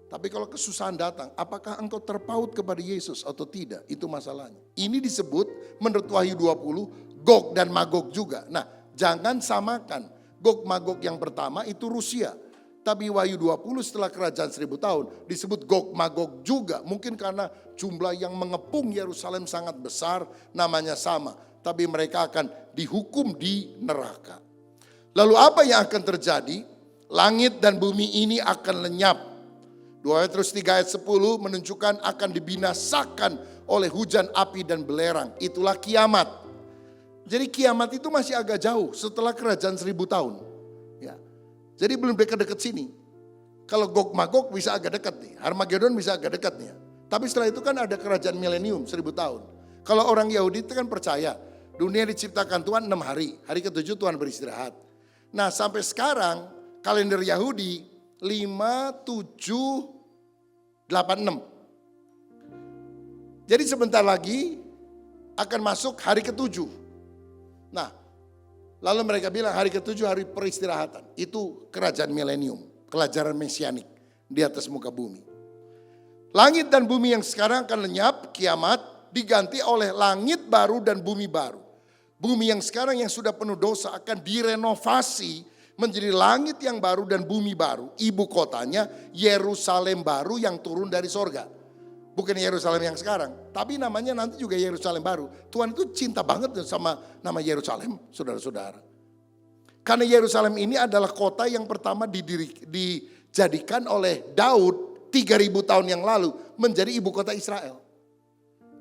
Tapi kalau kesusahan datang, apakah engkau terpaut kepada Yesus atau tidak? Itu masalahnya. Ini disebut menurut Wahyu 20, Gog dan Magog juga. Nah, jangan samakan. Gog Magog yang pertama itu Rusia. Tapi Wahyu 20 setelah kerajaan 1000 tahun disebut Gog Magog juga. Mungkin karena jumlah yang mengepung Yerusalem sangat besar, namanya sama. Tapi mereka akan dihukum di neraka. Lalu apa yang akan terjadi? Langit dan bumi ini akan lenyap. 2 Petrus 3 ayat 10 menunjukkan akan dibinasakan oleh hujan api dan belerang. Itulah kiamat. Jadi kiamat itu masih agak jauh setelah kerajaan 1000 tahun. Ya. Jadi belum dekat-dekat sini. Kalau Gog Magog bisa agak dekat nih. Harmagedon bisa agak dekat nih. Tapi setelah itu kan ada kerajaan milenium 1000 tahun. Kalau orang Yahudi itu kan percaya dunia diciptakan Tuhan 6 hari. Hari ke-7 Tuhan beristirahat. Nah sampai sekarang kalender Yahudi 5, 7, 8, 6. Jadi sebentar lagi akan masuk hari ke-7. Nah, lalu mereka bilang hari ke-7 hari peristirahatan. Itu kerajaan milenium, kerajaan mesianik di atas muka bumi. Langit dan bumi yang sekarang akan lenyap, kiamat, diganti oleh langit baru dan bumi baru. Bumi yang sekarang yang sudah penuh dosa akan direnovasi menjadi langit yang baru dan bumi baru. Ibu kotanya Yerusalem baru yang turun dari sorga. Bukan Yerusalem yang sekarang, tapi namanya nanti juga Yerusalem baru. Tuhan itu cinta banget sama nama Yerusalem, saudara-saudara. Karena Yerusalem ini adalah kota yang pertama dijadikan oleh Daud 3000 tahun yang lalu menjadi ibu kota Israel.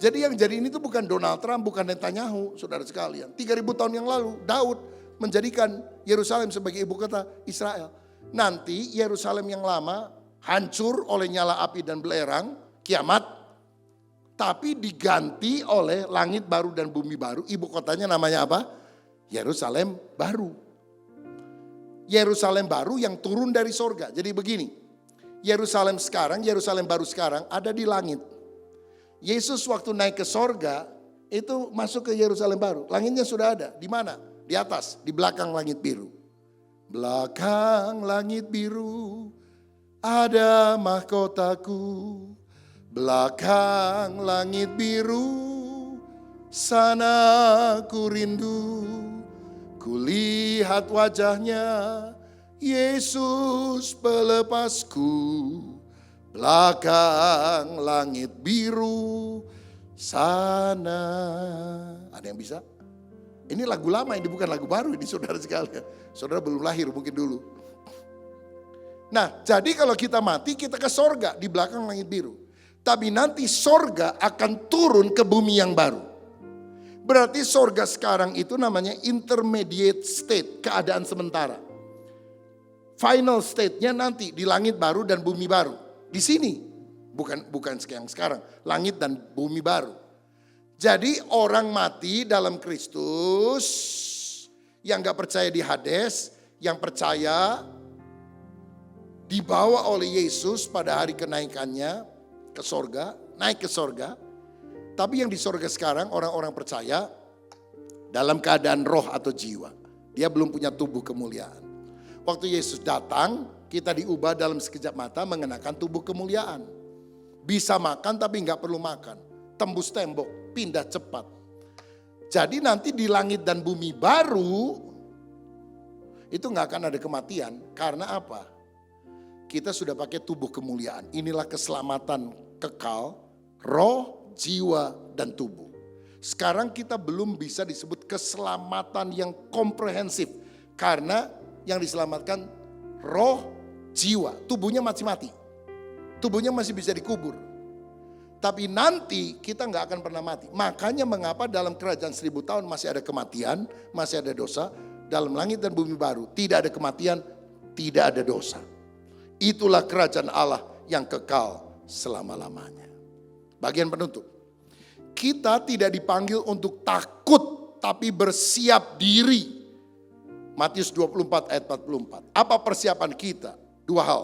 Jadi yang jadi ini tuh bukan Donald Trump, bukan Netanyahu, saudara sekalian. 3000 tahun yang lalu Daud menjadikan Yerusalem sebagai ibu kota Israel. Nanti Yerusalem yang lama hancur oleh nyala api dan belerang, kiamat. Tapi diganti oleh langit baru dan bumi baru. Ibu kotanya namanya apa? Yerusalem baru. Yerusalem baru yang turun dari sorga. Jadi begini, Yerusalem sekarang, Yerusalem baru sekarang ada di langit. Yesus waktu naik ke sorga itu masuk ke Yerusalem baru. Langitnya sudah ada. Di mana? Di atas, di belakang langit biru. Belakang langit biru ada mahkotaku. Belakang langit biru sana ku rindu. Kulihat wajahnya Yesus pelepasku. Belakang langit biru sana. Ada yang bisa? Ini lagu lama, ini bukan lagu baru ini saudara sekalian. Saudara belum lahir mungkin dulu. Nah jadi kalau kita mati kita ke sorga di belakang langit biru. Tapi nanti sorga akan turun ke bumi yang baru. Berarti sorga sekarang itu namanya intermediate state, keadaan sementara. Final state-nya nanti di langit baru dan bumi baru. Di sini, bukan yang sekarang, langit dan bumi baru. Jadi orang mati dalam Kristus yang gak percaya di Hades, yang percaya dibawa oleh Yesus pada hari kenaikannya ke sorga, naik ke sorga. Tapi yang di sorga sekarang orang-orang percaya dalam keadaan roh atau jiwa. Dia belum punya tubuh kemuliaan. Waktu Yesus datang, kita diubah dalam sekejap mata mengenakan tubuh kemuliaan. Bisa makan tapi gak perlu makan. Tembus tembok, pindah cepat. Jadi nanti di langit dan bumi baru itu gak akan ada kematian. Karena apa? Kita sudah pakai tubuh kemuliaan. Inilah keselamatan kekal, roh, jiwa, dan tubuh. Sekarang kita belum bisa disebut keselamatan yang komprehensif. Karena yang diselamatkan roh, jiwa. Tubuhnya masih mati. Tubuhnya masih bisa dikubur. Tapi nanti kita gak akan pernah mati. Makanya mengapa dalam kerajaan 1000 tahun masih ada kematian, masih ada dosa. Dalam langit dan bumi baru tidak ada kematian, tidak ada dosa. Itulah kerajaan Allah yang kekal selama-lamanya. Bagian penutup. Kita tidak dipanggil untuk takut, tapi bersiap diri. Matius 24 ayat 44. Apa persiapan kita? Dua hal.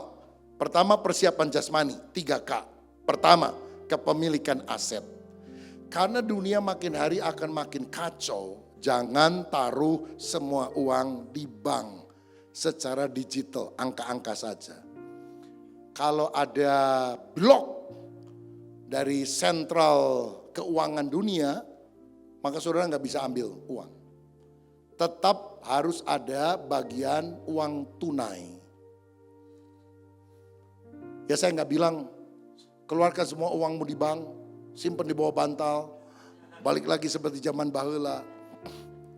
Pertama, persiapan jasmani, 3K. Pertama, kepemilikan aset. Karena dunia makin hari akan makin kacau, jangan taruh semua uang di bank secara digital, angka-angka saja. Kalau ada blok dari sentral keuangan dunia, maka saudara nggak bisa ambil uang. Tetap harus ada bagian uang tunai. Ya saya nggak bilang keluarkan semua uangmu di bank, simpan di bawah bantal, balik lagi seperti zaman baheula.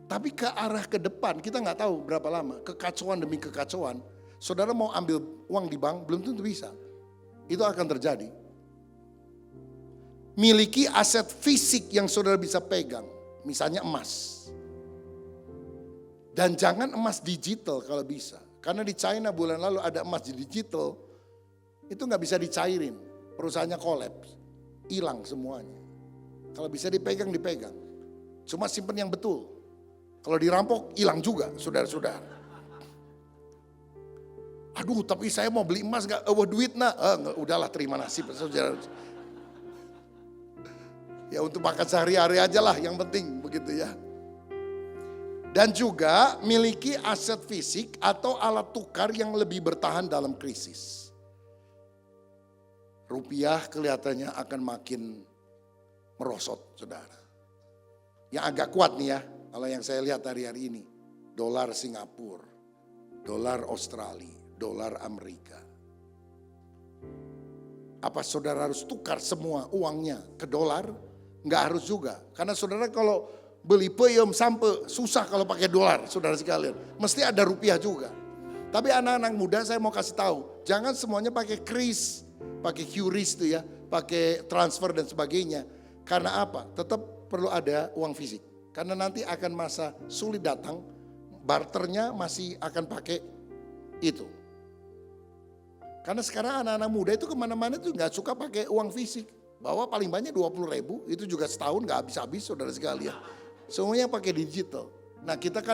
Tapi ke arah ke depan kita nggak tahu berapa lama, kekacauan demi kekacauan. Saudara mau ambil uang di bank belum tentu bisa. Itu akan terjadi. Miliki aset fisik yang saudara bisa pegang, misalnya emas. Dan jangan emas digital kalau bisa. Karena di China bulan lalu ada emas di digital, itu nggak bisa dicairin. Perusahaannya kolaps, hilang semuanya. Kalau bisa dipegang, dipegang. Cuma simpen yang betul. Kalau dirampok, hilang juga saudara-saudara. Aduh tapi saya mau beli emas nggak, duit nak. Udahlah terima nasib saudara. Ya untuk makan sehari-hari aja lah yang penting begitu ya. Dan juga miliki aset fisik atau alat tukar yang lebih bertahan dalam krisis. Rupiah kelihatannya akan makin merosot saudara. Yang agak kuat nih ya, kalau yang saya lihat hari-hari ini. Dolar Singapura, dolar Australia, dolar Amerika. Apa saudara harus tukar semua uangnya ke dolar? Enggak harus juga. Karena saudara kalau beli peyem sampai susah kalau pakai dolar, saudara sekalian. Mesti ada rupiah juga. Tapi anak-anak muda saya mau kasih tahu, jangan semuanya pakai kris, pakai QRIS itu ya, pakai transfer dan sebagainya. Karena apa? Tetap perlu ada uang fisik. Karena nanti akan masa sulit datang, barternya masih akan pakai itu. Karena sekarang anak-anak muda itu kemana-mana tuh nggak suka pakai uang fisik. Bawa paling banyak 20.000, itu juga setahun nggak habis-habis saudara sekalian. Semuanya pakai digital. Nah kita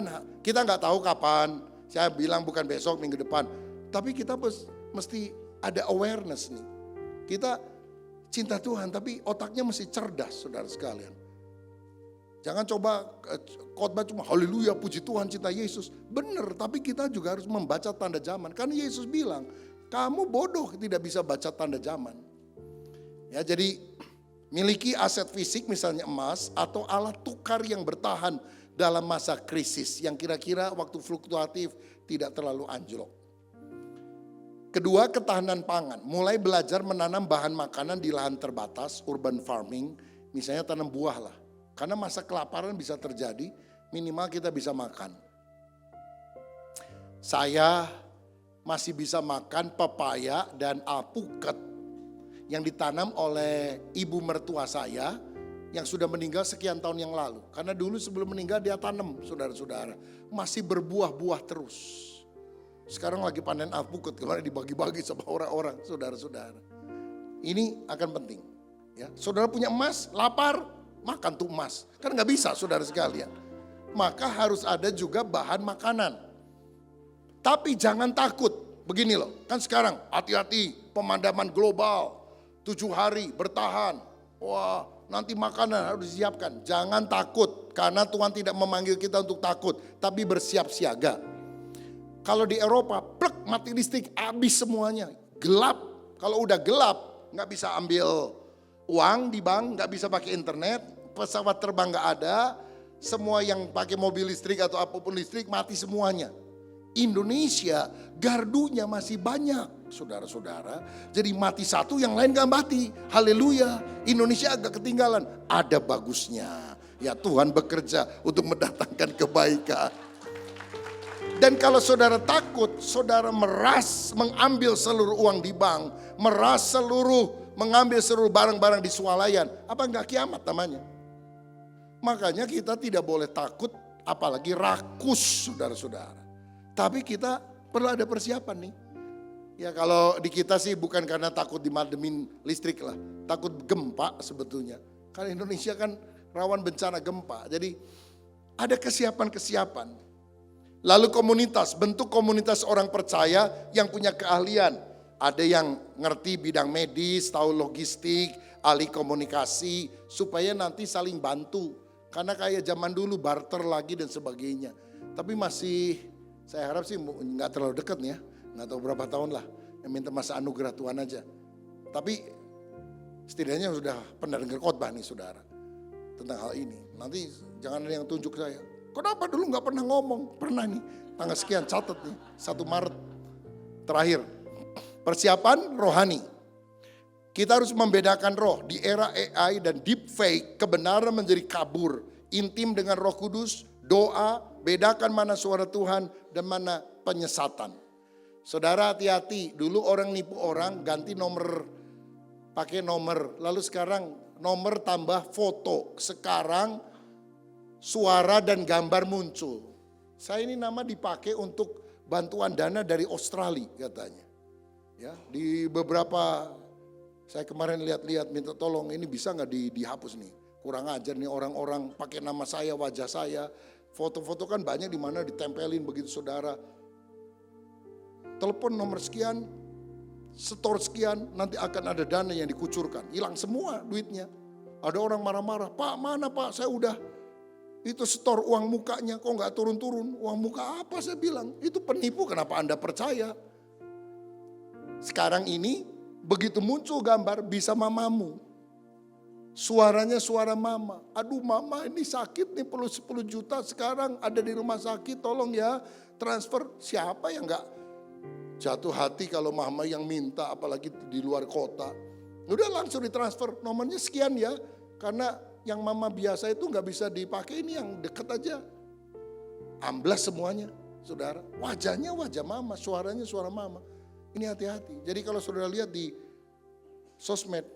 nggak tahu kapan. Saya bilang bukan besok, minggu depan. Tapi kita mesti ada awareness nih. Kita cinta Tuhan, tapi otaknya mesti cerdas, saudara sekalian. Jangan coba khotbah cuma haleluya, puji Tuhan, cinta Yesus. Benar, tapi kita juga harus membaca tanda zaman. Karena Yesus bilang, kamu bodoh tidak bisa baca tanda zaman. Ya jadi miliki aset fisik misalnya emas atau alat tukar yang bertahan dalam masa krisis yang kira-kira waktu fluktuatif tidak terlalu anjlok. Kedua, ketahanan pangan. Mulai belajar menanam bahan makanan di lahan terbatas, urban farming, misalnya tanam buah lah. Karena masa kelaparan bisa terjadi, minimal kita bisa makan. Saya masih bisa makan pepaya dan alpukat yang ditanam oleh ibu mertua saya yang sudah meninggal sekian tahun yang lalu. Karena dulu sebelum meninggal dia tanam, saudara-saudara. Masih berbuah-buah terus. Sekarang lagi panen alpukat, kemarin dibagi-bagi sama orang-orang, saudara-saudara. Ini akan penting. Ya, saudara punya emas, lapar, makan tuh emas. Kan gak bisa saudara sekalian. Maka harus ada juga bahan makanan. Tapi jangan takut. Begini loh, kan sekarang hati-hati pemadaman global. 7 hari bertahan. Wah, nanti makanan harus disiapkan. Jangan takut karena Tuhan tidak memanggil kita untuk takut, tapi bersiap siaga. Kalau di Eropa, plek mati listrik, habis semuanya. Gelap. Kalau udah gelap, nggak bisa ambil uang di bank, nggak bisa pakai internet, pesawat terbang nggak ada, semua yang pakai mobil listrik atau apapun listrik mati semuanya. Indonesia gardunya masih banyak, saudara-saudara. Jadi mati satu, yang lain gak mati. Haleluya. Indonesia agak ketinggalan. Ada bagusnya. Ya Tuhan bekerja untuk mendatangkan kebaikan. Dan kalau saudara takut, saudara meras mengambil seluruh uang di bank, mengambil seluruh barang-barang di swalayan. Apa enggak kiamat namanya? Makanya kita tidak boleh takut, apalagi rakus, saudara-saudara. Tapi kita perlu ada persiapan nih. Ya kalau di kita sih bukan karena takut dimademin listrik lah. Takut gempa sebetulnya. Karena Indonesia kan rawan bencana gempa. Jadi ada kesiapan-kesiapan. Lalu komunitas, bentuk komunitas orang percaya yang punya keahlian. Ada yang ngerti bidang medis, tahu logistik, ahli komunikasi, supaya nanti saling bantu. Karena kayak zaman dulu barter lagi dan sebagainya. Tapi masih, saya harap sih nggak terlalu dekat nih ya. Nggak tahu berapa tahun lah, yang minta masa anugerah Tuhan aja. Tapi setidaknya sudah pernah dengar khotbah nih saudara tentang hal ini. Nanti jangan ada yang tunjuk saya. Kenapa dulu nggak pernah ngomong? Pernah nih, tanggal sekian catat nih, 1 Maret. Terakhir, persiapan rohani. Kita harus membedakan roh di era AI dan deepfake. Kebenaran menjadi kabur, intim dengan Roh Kudus, doa, bedakan mana suara Tuhan dan mana penyesatan. Saudara hati-hati, dulu orang nipu orang ganti nomor, pakai nomor. Lalu sekarang nomor tambah foto. Sekarang suara dan gambar muncul. Saya ini nama dipakai untuk bantuan dana dari Australia katanya. Ya, di beberapa, saya kemarin lihat-lihat minta tolong ini bisa nggak dihapus nih. Kurang ajar nih orang-orang pakai nama saya, wajah saya. Foto-foto kan banyak di mana ditempelin begitu saudara. Telepon nomor sekian, setor sekian, nanti akan ada dana yang dikucurkan. Hilang semua duitnya. Ada orang marah-marah, Pak mana Pak, saya udah itu setor uang mukanya, kok nggak turun-turun. Uang muka apa saya bilang, itu penipu, kenapa Anda percaya? Sekarang ini begitu muncul gambar bisa mamamu. Suaranya suara mama. Aduh mama ini sakit nih perlu 10 juta sekarang ada di rumah sakit, tolong ya transfer. Siapa yang nggak jatuh hati kalau mama yang minta, apalagi di luar kota. Udah langsung ditransfer, nomornya sekian ya. Karena yang mama biasa itu nggak bisa dipakai, ini yang deket aja. Amblas semuanya, saudara. Wajahnya wajah mama, suaranya suara mama. Ini hati-hati. Jadi kalau saudara lihat di sosmed,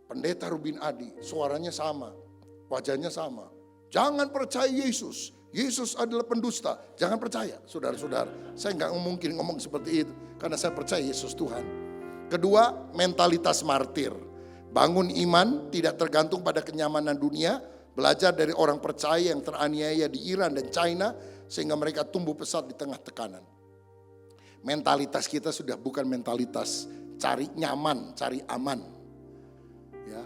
Pendeta Rubin Adi, suaranya sama, wajahnya sama. Jangan percaya Yesus. Yesus adalah pendusta. Jangan percaya, saudara-saudara. Saya nggak mungkin ngomong seperti itu. Karena saya percaya Yesus Tuhan. Kedua, mentalitas martir. Bangun iman tidak tergantung pada kenyamanan dunia. Belajar dari orang percaya yang teraniaya di Iran dan China. Sehingga mereka tumbuh pesat di tengah tekanan. Mentalitas kita sudah bukan mentalitas cari nyaman, cari aman. Ya,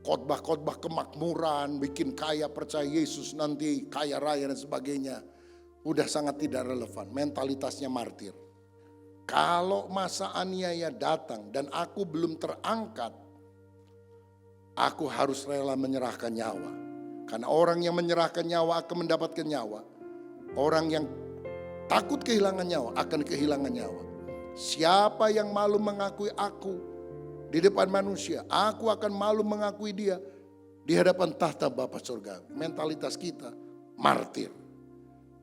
khotbah-khotbah kemakmuran, bikin kaya percaya Yesus nanti kaya raya dan sebagainya. Udah sangat tidak relevan, mentalitasnya martir. Kalau masa aniaya datang dan aku belum terangkat, aku harus rela menyerahkan nyawa. Karena orang yang menyerahkan nyawa akan mendapatkan nyawa. Orang yang takut kehilangan nyawa akan kehilangan nyawa. Siapa yang malu mengakui aku di depan manusia, aku akan malu mengakui dia di hadapan tahta Bapa Surgawi. Mentalitas kita martir.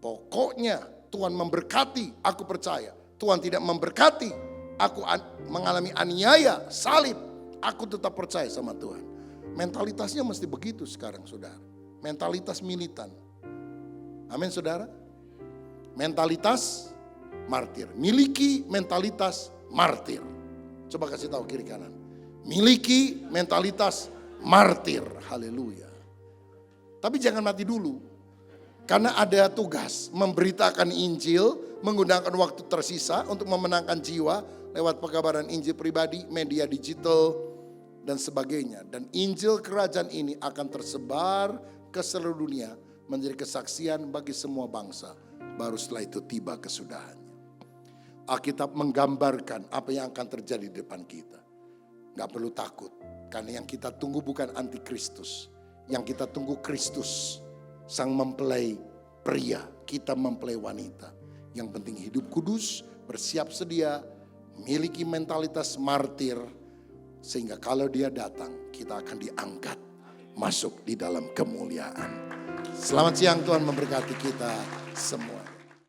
Pokoknya Tuhan memberkati, aku percaya. Tuhan tidak memberkati, aku mengalami aniaya, salib, aku tetap percaya sama Tuhan. Mentalitasnya mesti begitu sekarang saudara. Mentalitas militan. Amin saudara. Mentalitas martir. Miliki mentalitas martir. Coba kasih tahu kiri kanan. Miliki mentalitas martir. Haleluya. Tapi jangan mati dulu. Karena ada tugas memberitakan Injil, menggunakan waktu tersisa untuk memenangkan jiwa lewat pekabaran Injil pribadi, media digital, dan sebagainya. Dan Injil kerajaan ini akan tersebar ke seluruh dunia menjadi kesaksian bagi semua bangsa. Baru setelah itu tiba kesudahannya. Alkitab menggambarkan apa yang akan terjadi di depan kita. Gak perlu takut, karena yang kita tunggu bukan antikristus. Yang kita tunggu Kristus, sang mempelai pria, kita mempelai wanita. Yang penting hidup kudus, bersiap sedia, miliki mentalitas martir. Sehingga kalau dia datang, kita akan diangkat masuk di dalam kemuliaan. Selamat siang, Tuhan memberkati kita semua.